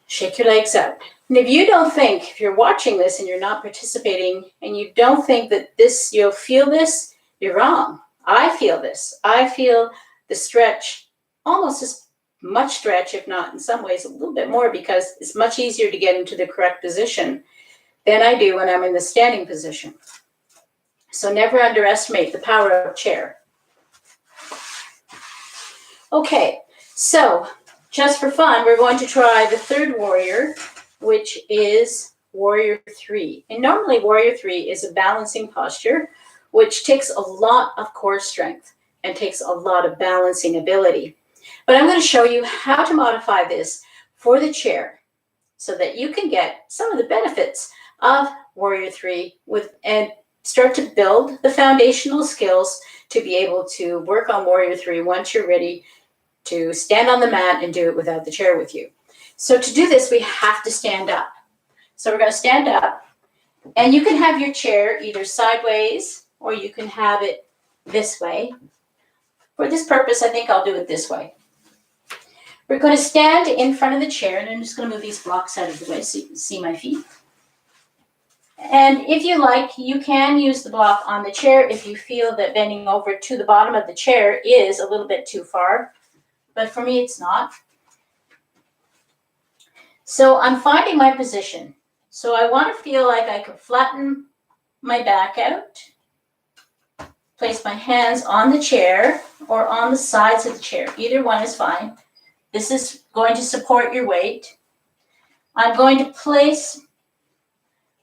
Speaker 1: Shake your legs out. And if you don't think, if you're watching this and you're not participating, and you don't think that this, you'll feel this, you're wrong. I feel this. I feel the stretch almost as much stretch, if not in some ways a little bit more, because it's much easier to get into the correct position than I do when I'm in the standing position. So never underestimate the power of chair. Okay, so just for fun, we're going to try the third warrior, which is warrior 3. And normally warrior 3 is a balancing posture, which takes a lot of core strength and takes a lot of balancing ability. But I'm going to show you how to modify this for the chair so that you can get some of the benefits of warrior 3 and start to build the foundational skills to be able to work on warrior 3 once you're ready to stand on the mat and do it without the chair with you. So to do this, we have to stand up. So we're going to stand up, and you can have your chair either sideways or you can have it this way. For this purpose, I think I'll do it this way. We're going to stand in front of the chair, and I'm just going to move these blocks out of the way so you can see my feet. And if you like, you can use the block on the chair if you feel that bending over to the bottom of the chair is a little bit too far. But for me, it's not. So I'm finding my position. So I want to feel like I can flatten my back out, place my hands on the chair or on the sides of the chair. Either one is fine. This is going to support your weight. I'm going to place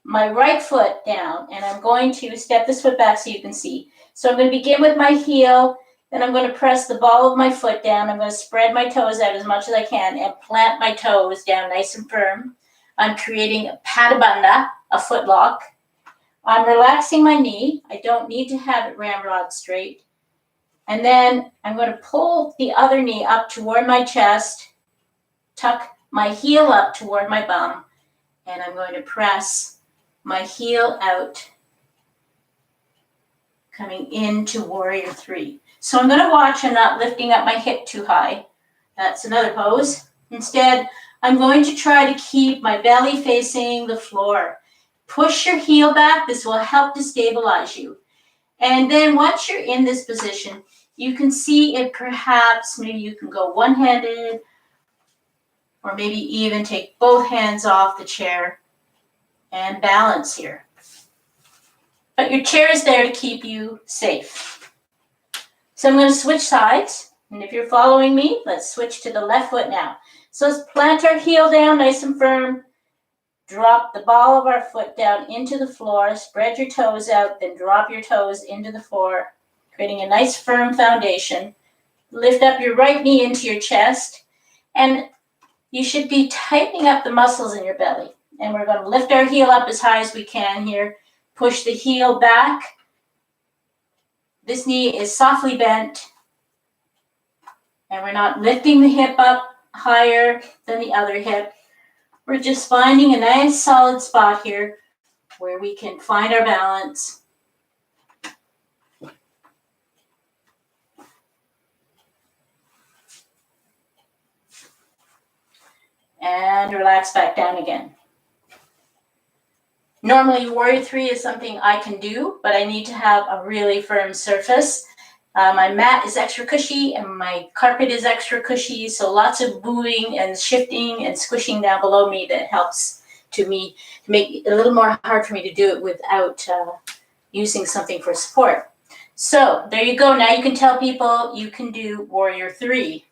Speaker 1: my right foot down, and I'm going to step this foot back so you can see. So I'm going to begin with my heel. Then I'm going to press the ball of my foot down. I'm going to spread my toes out as much as I can and plant my toes down nice and firm. I'm creating a padabanda, a foot lock. I'm relaxing my knee. I don't need to have it ramrod straight. And then I'm going to pull the other knee up toward my chest, tuck my heel up toward my bum, and I'm going to press my heel out, coming into warrior 3. So I'm going to watch and not lifting up my hip too high. That's another pose. Instead, I'm going to try to keep my belly facing the floor. Push your heel back. This will help to stabilize you. And then once you're in this position, you can see if perhaps maybe you can go one-handed or maybe even take both hands off the chair and balance here. But your chair is there to keep you safe. So I'm going to switch sides, and if you're following me, let's switch to the left foot now. So let's plant our heel down nice and firm, drop the ball of our foot down into the floor, spread your toes out, then drop your toes into the floor, creating a nice firm foundation. Lift up your right knee into your chest, and you should be tightening up the muscles in your belly. And we're going to lift our heel up as high as we can here, push the heel back. This knee is softly bent, and we're not lifting the hip up higher than the other hip. We're just finding a nice solid spot here where we can find our balance. And relax back down again. Normally, warrior 3 is something I can do, but I need to have a really firm surface. My mat is extra cushy and my carpet is extra cushy, so lots of moving and shifting and squishing down below me that helps to make it a little more hard for me to do it without using something for support. So there you go. Now you can tell people you can do warrior 3.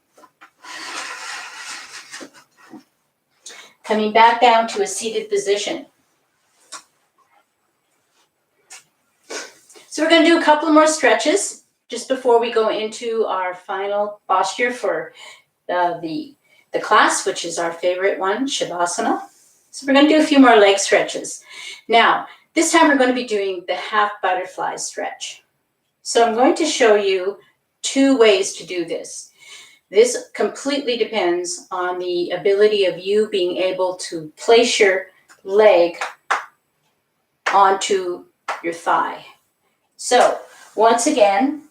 Speaker 1: Coming back down to a seated position. So we're going to do a couple more stretches just before we go into our final posture for the class, which is our favorite one, Shavasana. So we're going to do a few more leg stretches. Now, this time we're going to be doing the half butterfly stretch. So I'm going to show you 2 ways to do this. This completely depends on the ability of you being able to place your leg onto your thigh. So once again,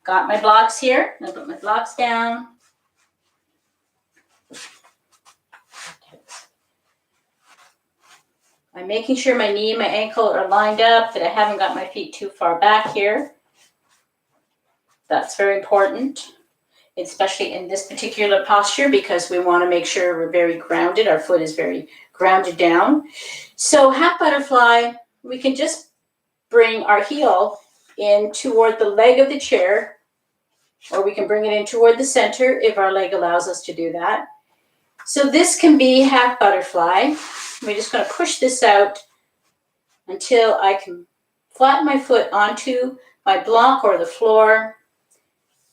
Speaker 1: got my blocks here. I'll put my blocks down. I'm making sure my knee and my ankle are lined up, that I haven't got my feet too far back here. That's very important. especially in this particular posture, because we want to make sure we're very grounded. Our foot is very grounded down. So half butterfly, we can just bring our heel in toward the leg of the chair, or we can bring it in toward the center if our leg allows us to do that. So this can be half butterfly. We're just going to push this out until I can flatten my foot onto my block or the floor,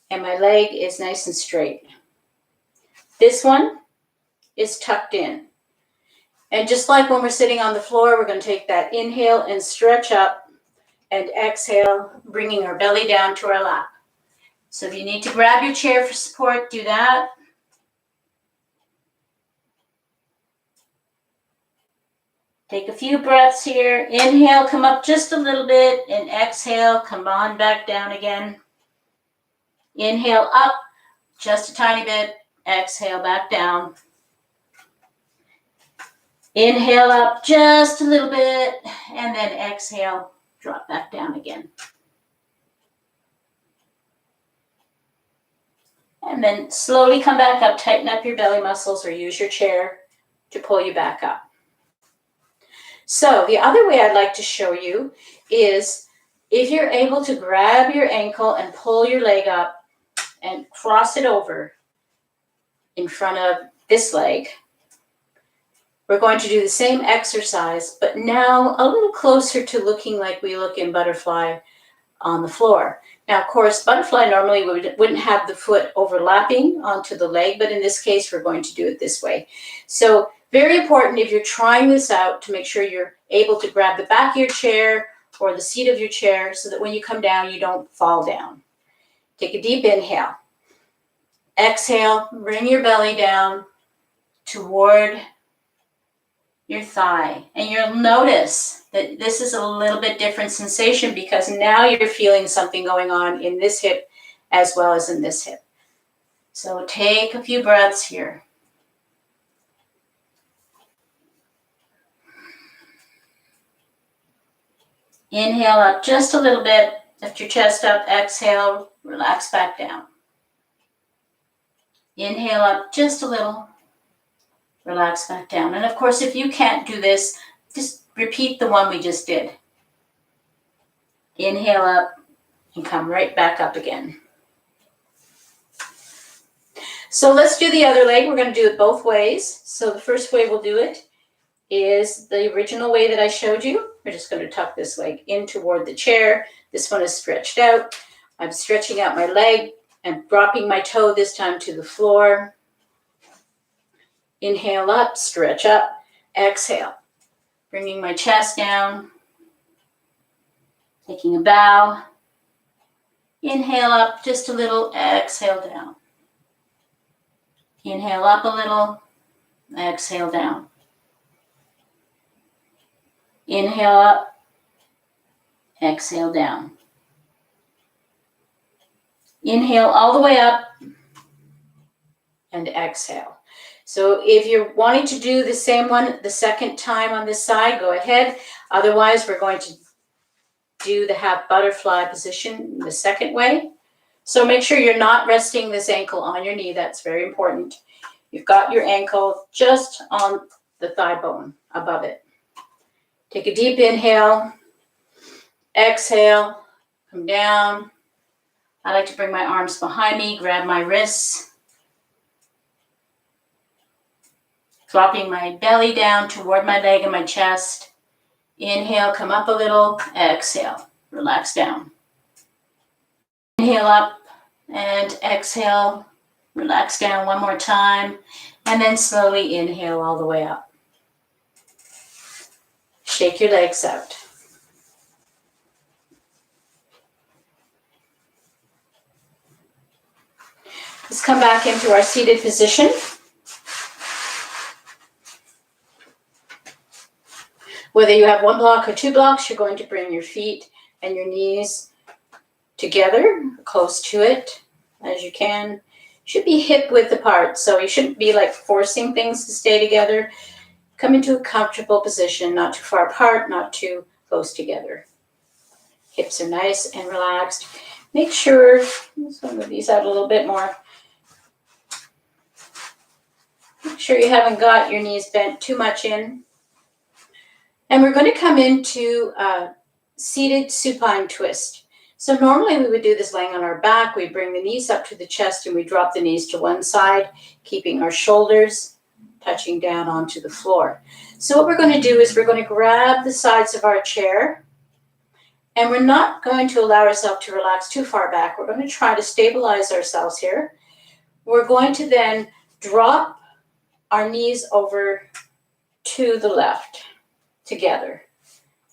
Speaker 1: and my leg is nice and straight. This one is tucked in. And just like when we're sitting on the floor, we're going to take that inhale and stretch up, and exhale, bringing our belly down to our lap. So if you need to grab your chair for support, do that. Take a few breaths here. Inhale, come up just a little bit, and exhale, come on back down again. Inhale up just a tiny bit, exhale back down. Inhale up just a little bit, and then exhale, drop back down again. And then slowly come back up, tighten up your belly muscles or use your chair to pull you back up. So the other way I'd like to show you is if you're able to grab your ankle and pull your leg up and cross it over in front of this leg, we're going to do the same exercise, but now a little closer to looking like we look in butterfly on the floor. Now, of course, butterfly normally wouldn't have the foot overlapping onto the leg, but in this case, we're going to do it this way. So very important if you're trying this out to make sure you're able to grab the back of your chair or the seat of your chair so that when you come down, you don't fall down. Take a deep inhale. Exhale, bring your belly down toward your thigh. And you'll notice that this is a little bit different sensation because now you're feeling something going on in this hip as well as in this hip. So take a few breaths here. Inhale up just a little bit, lift your chest up, exhale, relax back down. Inhale up just a little, relax back down. And of course, if you can't do this, just repeat the one we just did. Inhale up and come right back up again. So let's do the other leg. We're going to do it both ways. So the first way we'll do it is the original way that I showed you. We're just going to tuck this leg in toward the chair. This one is stretched out. I'm stretching out my leg and dropping my toe this time to the floor. Inhale up, stretch up, exhale. Bringing my chest down, taking a bow. Inhale up just a little, exhale down. Inhale up a little, exhale down. Inhale up, exhale down. Inhale all the way up and exhale. So if you're wanting to do the same one the second time on this side, go ahead. Otherwise, we're going to do the half butterfly position the second way. So make sure you're not resting this ankle on your knee. That's very important. You've got your ankle just on the thigh bone above it. Take a deep inhale, exhale, come down. I like to bring my arms behind me, grab my wrists, dropping my belly down toward my leg and my chest. Inhale, come up a little, exhale, relax down. Inhale up and exhale, relax down one more time, and then slowly inhale all the way up. Shake your legs out. Let's come back into our seated position. Whether you have one block or two blocks, you're going to bring your feet and your knees together, close to it as you can. Should be hip width apart, so you shouldn't be like forcing things to stay together. Come into a comfortable position, not too far apart, not too close together. Hips are nice and relaxed. Make sure, let's move these out a little bit more. Make sure you haven't got your knees bent too much in. And we're going to come into a seated supine twist. So normally we would do this laying on our back. We bring the knees up to the chest and we drop the knees to one side, keeping our shoulders touching down onto the floor. So what we're going to do is we're going to grab the sides of our chair, and we're not going to allow ourselves to relax too far back. We're going to try to stabilize ourselves here. We're going to then drop our knees over to the left together.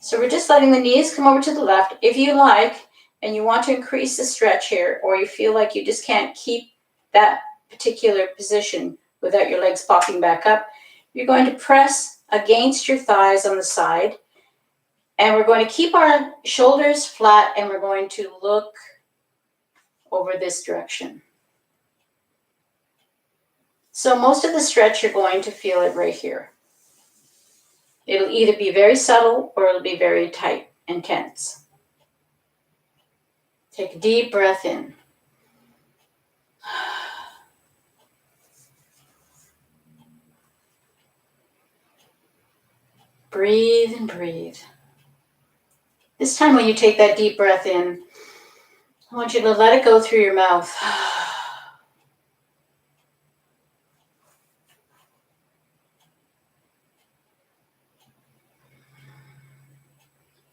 Speaker 1: So we're just letting the knees come over to the left. If you like, and you want to increase the stretch here, or you feel like you just can't keep that particular position without your legs popping back up, you're going to press against your thighs on the side, and we're going to keep our shoulders flat, and we're going to look over this direction. So most of the stretch, you're going to feel it right here. It'll either be very subtle or it'll be very tight and tense. Take a deep breath in. Breathe and breathe. This time when you take that deep breath in, I want you to let it go through your mouth.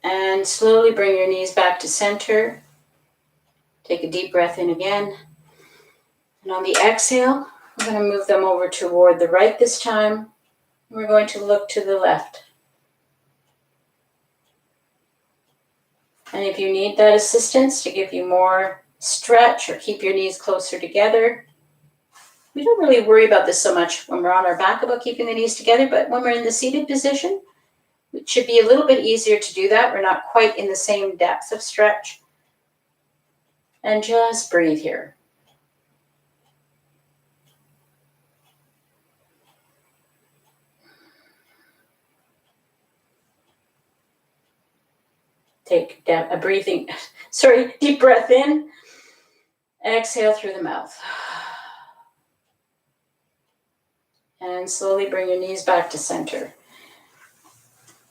Speaker 1: And slowly bring your knees back to center. Take a deep breath in again. And on the exhale, we're going to move them over toward the right this time. We're going to look to the left. And if you need that assistance to give you more stretch or keep your knees closer together, we don't really worry about this so much when we're on our back about keeping the knees together, but when we're in the seated position, it should be a little bit easier to do that. We're not quite in the same depth of stretch. And just breathe here. Take a deep breath in. Exhale through the mouth. And slowly bring your knees back to center.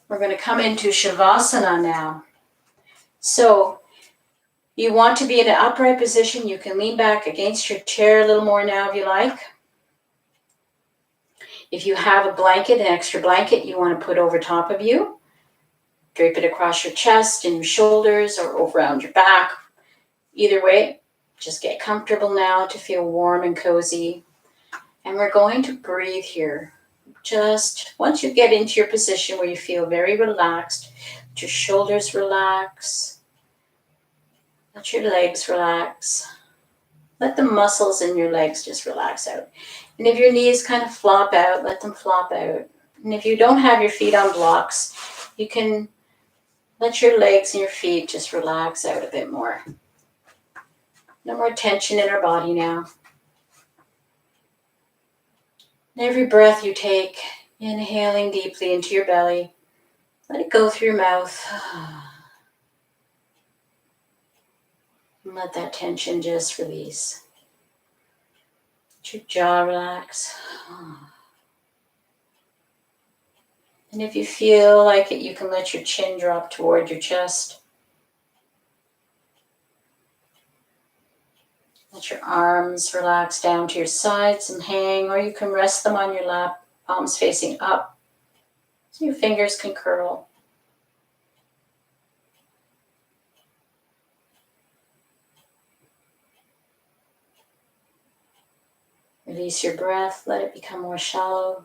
Speaker 1: We're going to come into Shavasana now. So you want to be in an upright position. You can lean back against your chair a little more now if you like. If you have a blanket, an extra blanket you want to put over top of you, drape it across your chest and your shoulders or over around your back. Either way, just get comfortable now to feel warm and cozy. And we're going to breathe here. Just once you get into your position where you feel very relaxed, let your shoulders relax, let your legs relax, let the muscles in your legs just relax out. And if your knees kind of flop out, let them flop out. And if you don't have your feet on blocks, you can let your legs and your feet just relax out a bit more. No more tension in our body now. And every breath you take, inhaling deeply into your belly, let it go through your mouth. And let that tension just release. Let your jaw relax. And if you feel like it, you can let your chin drop toward your chest. Let your arms relax down to your sides and hang, or you can rest them on your lap, palms facing up, so your fingers can curl. Release your breath, let it become more shallow.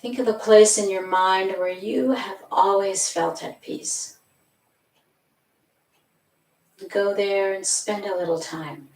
Speaker 1: Think of a place in your mind where you have always felt at peace. Go there and spend a little time.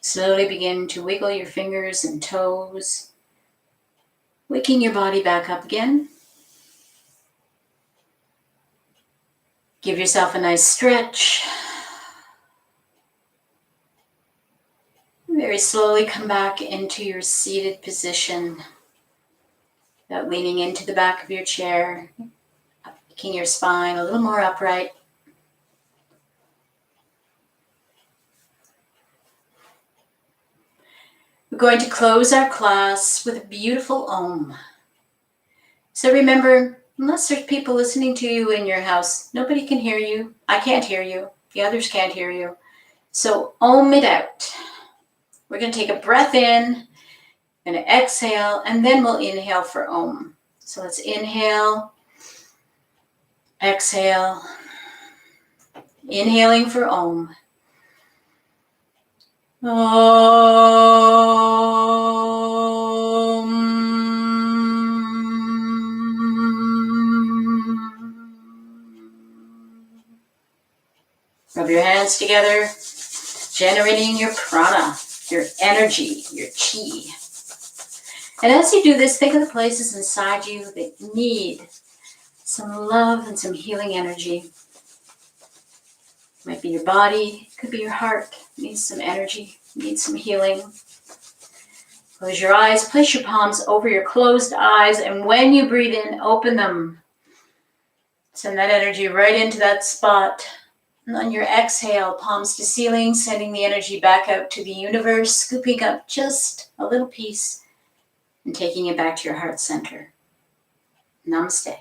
Speaker 1: Slowly begin to wiggle your fingers and toes, waking your body back up again. Give yourself a nice stretch. Very slowly come back into your seated position, without leaning into the back of your chair, making your spine a little more upright. We're going to close our class with a beautiful Om. So remember, unless there's people listening to you in your house, nobody can hear you. I can't hear you. The others can't hear you. So Om it out. We're going to take a breath in, going to exhale, and then we'll inhale for Om. So let's inhale, exhale, inhaling for Om. Om. Rub your hands together, generating your prana, your energy, your chi. And as you do this, think of the places inside you that need some love and some healing energy. It might be your body, it could be your heart. It needs some energy, it needs some healing. Close your eyes, place your palms over your closed eyes, and when you breathe in, open them. Send that energy right into that spot. And on your exhale, palms to ceiling, sending the energy back out to the universe, scooping up just a little piece and taking it back to your heart center. Namaste.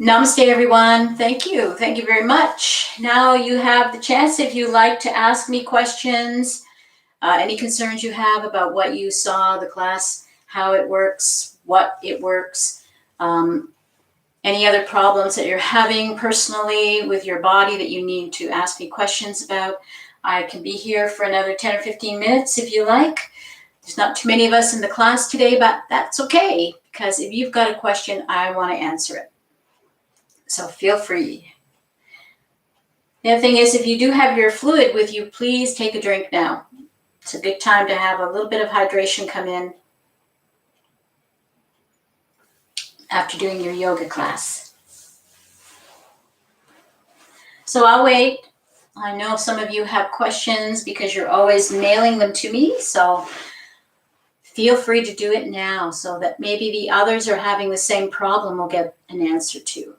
Speaker 1: Namaste, everyone. Thank you. Thank you very much. Now you have the chance, if you like, to ask me questions, any concerns you have about what you saw, the class, how it works, what it works, any other problems that you're having personally with your body that you need to ask me questions about. I can be here for another 10 or 15 minutes if you like. There's not too many of us in the class today, but that's okay, because if you've got a question, I want to answer it. So feel free. The other thing is, if you do have your fluid with you, please take a drink now. It's a good time to have a little bit of hydration come in after doing your yoga class. So I'll wait. I know some of you have questions because you're always mailing them to me, so feel free to do it now so that maybe the others are having the same problem we'll get an answer to.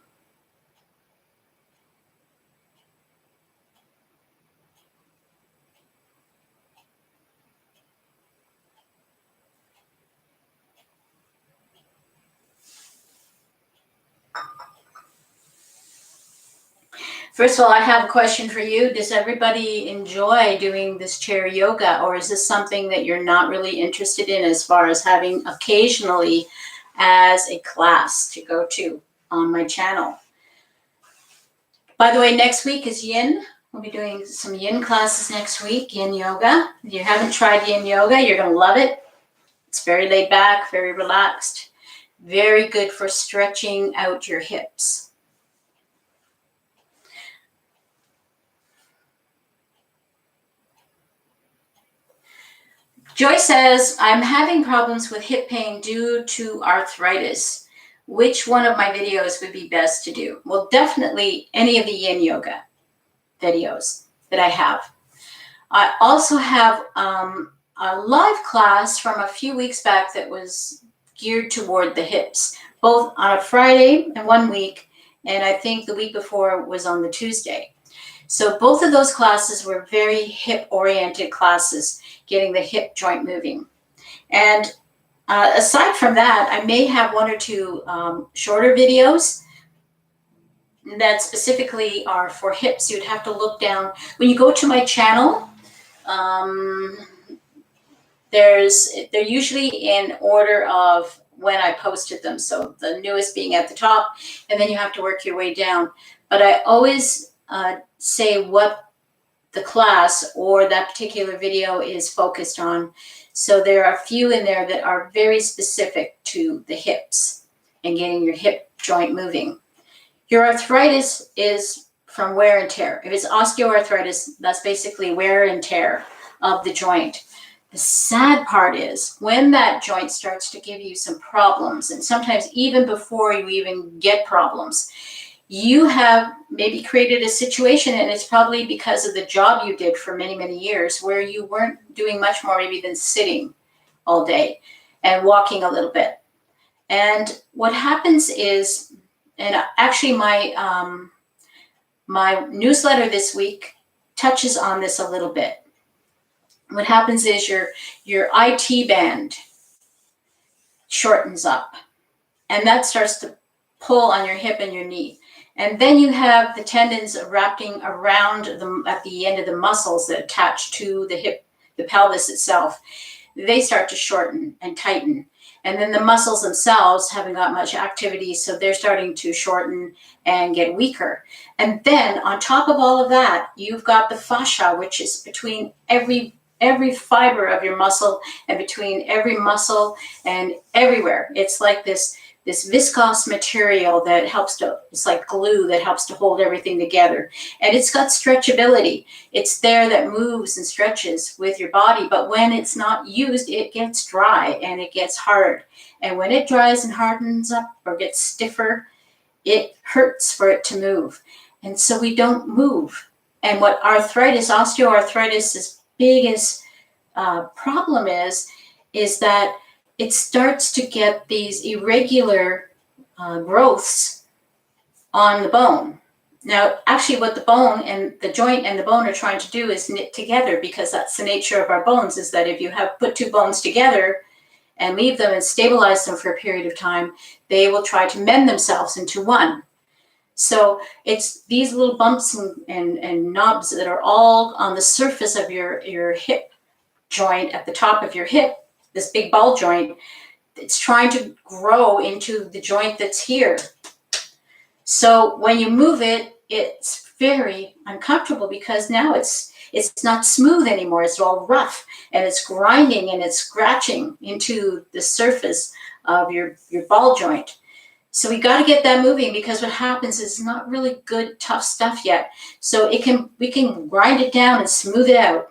Speaker 1: First of all, I have a question for you. Does everybody enjoy doing this chair yoga, or is this something that you're not really interested in as far as having occasionally as a class to go to on my channel? By the way, next week is yin. We'll be doing some yin classes next week, yin yoga. If you haven't tried yin yoga, you're going to love it. It's very laid back, very relaxed, very good for stretching out your hips. Joy says, I'm having problems with hip pain due to arthritis. Which one of my videos would be best to do? Well, definitely any of the yin yoga videos that I have. I also have a live class from a few weeks back that was geared toward the hips, both on a Friday and 1 week, and I think the week before was on the Tuesday. So both of those classes were very hip-oriented classes, getting the hip joint moving. And aside from that, I may have one or two shorter videos that specifically are for hips. You'd have to look down. When you go to my channel, they're usually in order of when I posted them. So the newest being at the top, and then you have to work your way down. But I always say what the class or that particular video is focused on. So there are a few in there that are very specific to the hips and getting your hip joint moving. Your arthritis is from wear and tear. If it's osteoarthritis, that's basically wear and tear of the joint. The sad part is when that joint starts to give you some problems, and sometimes even before you even get problems, you have maybe created a situation, and it's probably because of the job you did for many, many years where you weren't doing much more maybe than sitting all day and walking a little bit. And what happens is, and actually my newsletter this week touches on this a little bit. What happens is your IT band shortens up, and that starts to pull on your hip and your knee. And then you have the tendons wrapping around them at the end of the muscles that attach to the hip, the pelvis itself. They start to shorten and tighten. And then the muscles themselves haven't got much activity, so they're starting to shorten and get weaker. And then on top of all of that, you've got the fascia, which is between every fiber of your muscle and between every muscle and everywhere. It's like this viscose material that it's like glue that helps to hold everything together. And it's got stretchability. It's there that moves and stretches with your body, but when it's not used, it gets dry and it gets hard. And when it dries and hardens up or gets stiffer, it hurts for it to move. And so we don't move. And what osteoarthritis' biggest problem is that it starts to get these irregular growths on the bone. Now, actually what the bone and the joint and the bone are trying to do is knit together, because that's the nature of our bones, is that if you have put two bones together and leave them and stabilize them for a period of time, they will try to mend themselves into one. So it's these little bumps and knobs that are all on the surface of your hip joint at the top of your hip, this big ball joint. It's trying to grow into the joint that's here. So when you move it, it's very uncomfortable, because now it's not smooth anymore. It's all rough, and it's grinding and it's scratching into the surface of your ball joint. So we got to get that moving, because what happens is not really good, tough stuff yet. So we can grind it down and smooth it out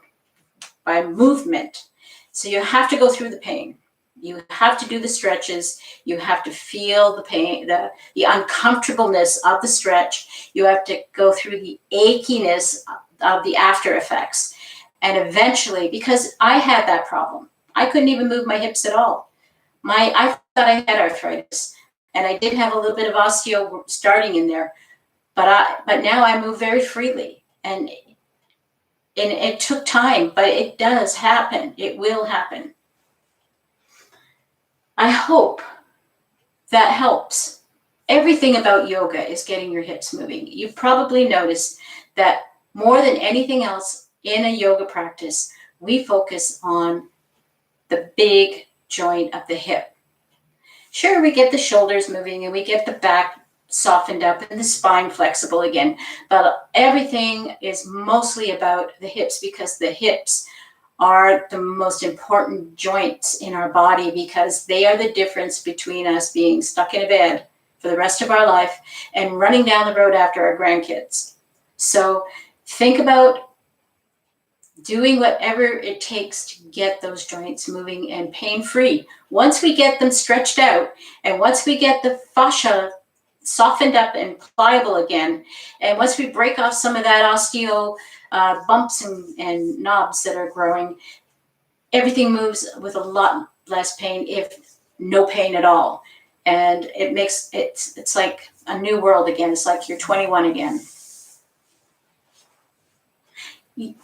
Speaker 1: by movement. So you have to go through the pain. You have to do the stretches. You have to feel the pain, the uncomfortableness of the stretch. You have to go through the achiness of the after effects. And eventually, because I had that problem, I couldn't even move my hips at all. I thought I had arthritis, and I did have a little bit of osteo starting in there, but now I move very freely. And it took time, but it does happen. It will happen. I hope that helps. Everything about yoga is getting your hips moving. You've probably noticed that more than anything else in a yoga practice, we focus on the big joint of the hip. Sure, we get the shoulders moving and we get the back softened up and the spine flexible again, but everything is mostly about the hips, because the hips are the most important joints in our body, because they are the difference between us being stuck in a bed for the rest of our life and running down the road after our grandkids. So think about doing whatever it takes to get those joints moving and pain-free. Once we get them stretched out, and once we get the fascia softened up and pliable again, and once we break off some of that osteo bumps and knobs that are growing, everything moves with a lot less pain, if no pain at all. And it's like a new world again. It's like you're 21 again.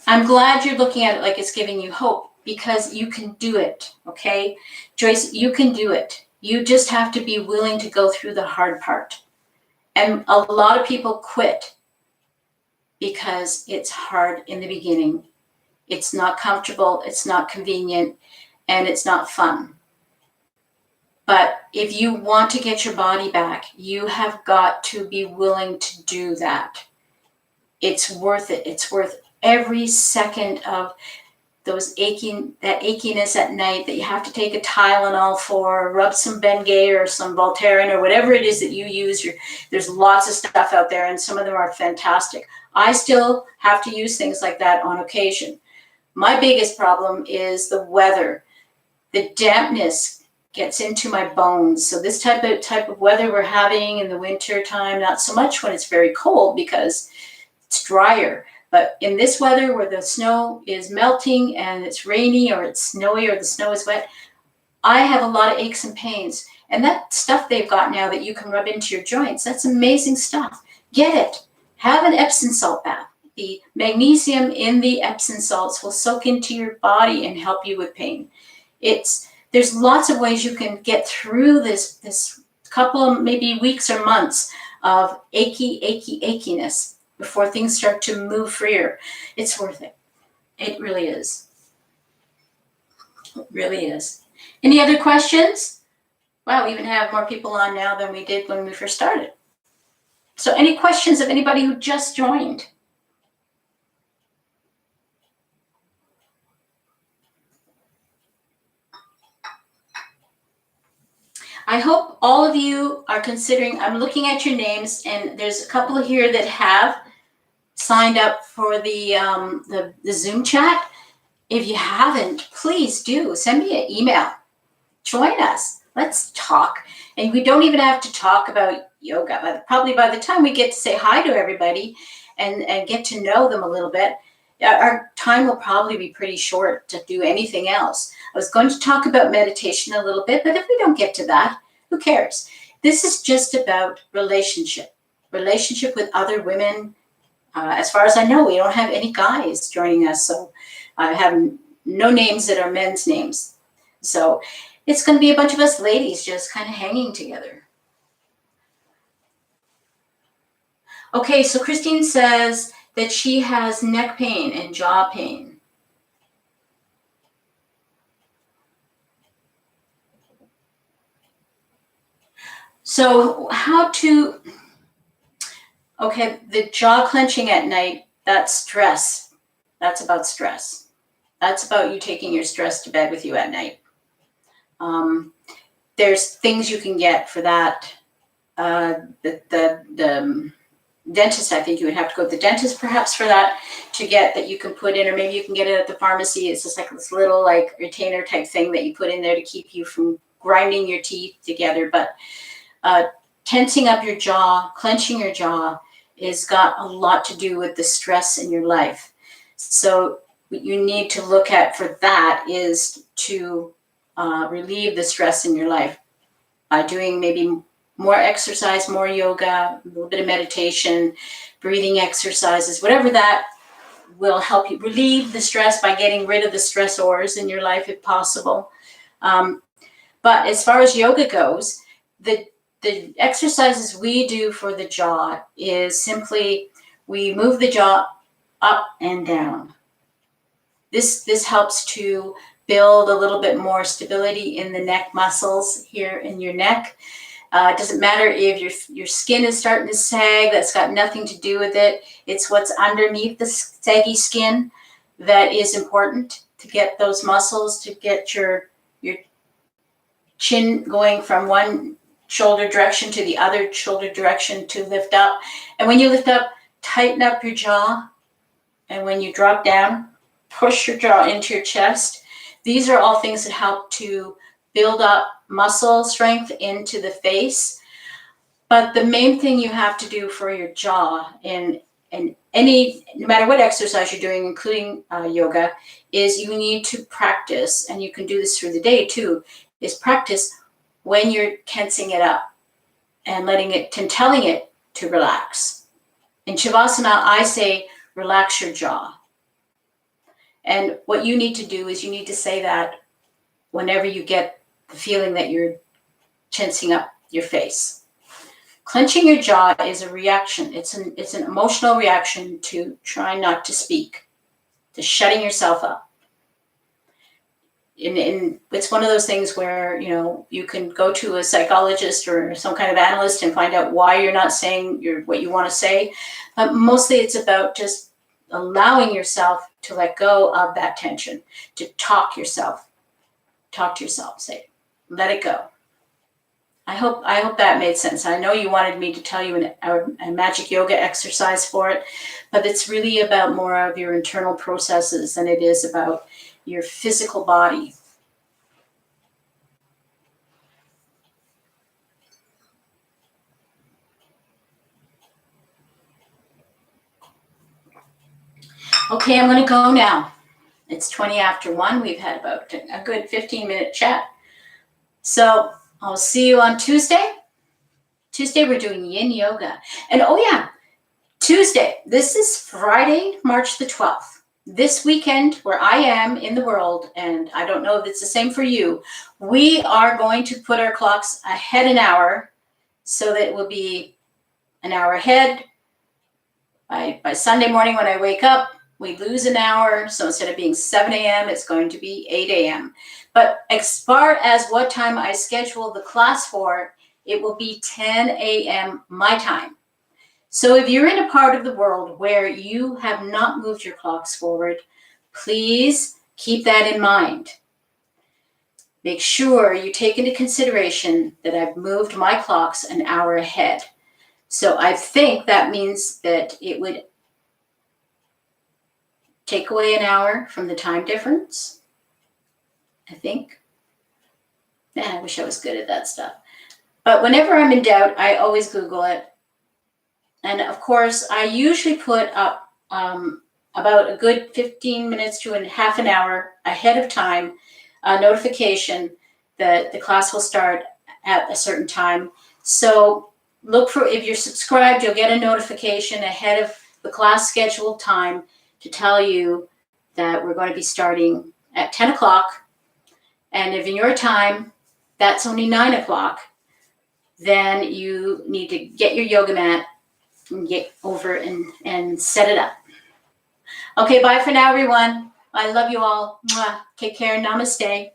Speaker 1: I'm glad you're looking at it like it's giving you hope, because you can do it, okay? Joyce, you can do it. You just have to be willing to go through the hard part. And a lot of people quit because it's hard in the beginning. It's not comfortable, it's not convenient, and it's not fun. But if you want to get your body back, you have got to be willing to do that. It's worth it. It's worth every second of that achiness at night that you have to take a Tylenol for, rub some Bengay or some Voltaren or whatever it is that you use. There's lots of stuff out there, and some of them are fantastic. I still have to use things like that on occasion. My biggest problem is the weather. The dampness gets into my bones. So this type of weather we're having in the winter time, not so much when it's very cold because it's drier. But in this weather where the snow is melting and it's rainy or it's snowy or the snow is wet, I have a lot of aches and pains. And that stuff they've got now that you can rub into your joints, that's amazing stuff. Get it. Have an Epsom salt bath. The magnesium in the Epsom salts will soak into your body and help you with pain. There's lots of ways you can get through this couple of maybe weeks or months of achiness before things start to move freer. It's worth it. It really is. It really is. Any other questions? Wow, we even have more people on now than we did when we first started. So any questions of anybody who just joined? I hope all of you are considering, I'm looking at your names, and there's a couple here that have signed up for the Zoom chat. If you haven't, please do send me an email. Join us. Let's talk. And we don't even have to talk about yoga. But probably by the time we get to say hi to everybody and get to know them a little bit, our time will probably be pretty short to do anything else. I was going to talk about meditation a little bit, but if we don't get to that, who cares? This is just about relationship with other women. As far as I know, we don't have any guys joining us, so I have no names that are men's names. So it's going to be a bunch of us ladies just kind of hanging together. Okay, so Christine says that she has neck pain and jaw pain. So okay, the jaw clenching at night, that's stress. That's about stress. That's about you taking your stress to bed with you at night. There's things you can get for that. The dentist, I think you would have to go to the dentist perhaps for that to get that you can put in, or maybe you can get it at the pharmacy. It's just like this little like retainer type thing that you put in there to keep you from grinding your teeth together. But tensing up your jaw, clenching your jaw has got a lot to do with the stress in your life. So what you need to look at for that is to relieve the stress in your life by doing maybe more exercise, more yoga, a little bit of meditation, breathing exercises, whatever that will help you relieve the stress by getting rid of the stressors in your life if possible. But as far as yoga goes, the exercises we do for the jaw is simply we move the jaw up and down. This helps to build a little bit more stability in the neck muscles here in your neck. It doesn't matter if your skin is starting to sag, that's got nothing to do with it. It's what's underneath the saggy skin that is important to get those muscles, to get your chin going from one shoulder direction to the other shoulder direction to lift up. And when you lift up, tighten up your jaw. And when you drop down, push your jaw into your chest. These are all things that help to build up muscle strength into the face. But the main thing you have to do for your jaw no matter what exercise you're doing, including yoga, is you need to practice, and you can do this through the day too, is practice when you're tensing it up and telling it to relax. In Shavasana, I say, relax your jaw. And what you need to do is you need to say that whenever you get the feeling that you're tensing up your face. Clenching your jaw is a reaction. It's an emotional reaction to trying not to speak, to shutting yourself up. And it's one of those things where, you can go to a psychologist or some kind of analyst and find out why you're not saying what you want to say. But mostly it's about just allowing yourself to let go of that tension, to talk to yourself, say, let it go. I hope that made sense. I know you wanted me to tell you a magic yoga exercise for it, but it's really about more of your internal processes than it is about your physical body. Okay, I'm going to go now. It's 20 after 1. We've had about a good 15-minute chat. So I'll see you on Tuesday. Tuesday, we're doing yin yoga. And oh yeah, Tuesday, this is Friday, March the 12th. This weekend, where I am in the world, and I don't know if it's the same for you, we are going to put our clocks ahead an hour so that it will be an hour ahead. By Sunday morning when I wake up, we lose an hour. So instead of being 7 a.m., it's going to be 8 a.m. But as far as what time I schedule the class for, it will be 10 a.m. my time. So if you're in a part of the world where you have not moved your clocks forward, please keep that in mind. Make sure you take into consideration that I've moved my clocks an hour ahead. So I think that means that it would take away an hour from the time difference, I think. Man, I wish I was good at that stuff. But whenever I'm in doubt, I always Google it. And of course, I usually put up about a good 15 minutes to a half an hour ahead of time a notification that the class will start at a certain time. So look for, if you're subscribed, you'll get a notification ahead of the class scheduled time to tell you that we're going to be starting at 10 o'clock. And if in your time, that's only 9 o'clock, then you need to get your yoga mat and get over and set it up. Okay, bye for now, everyone. I love you all. Mwah. Take care. Namaste.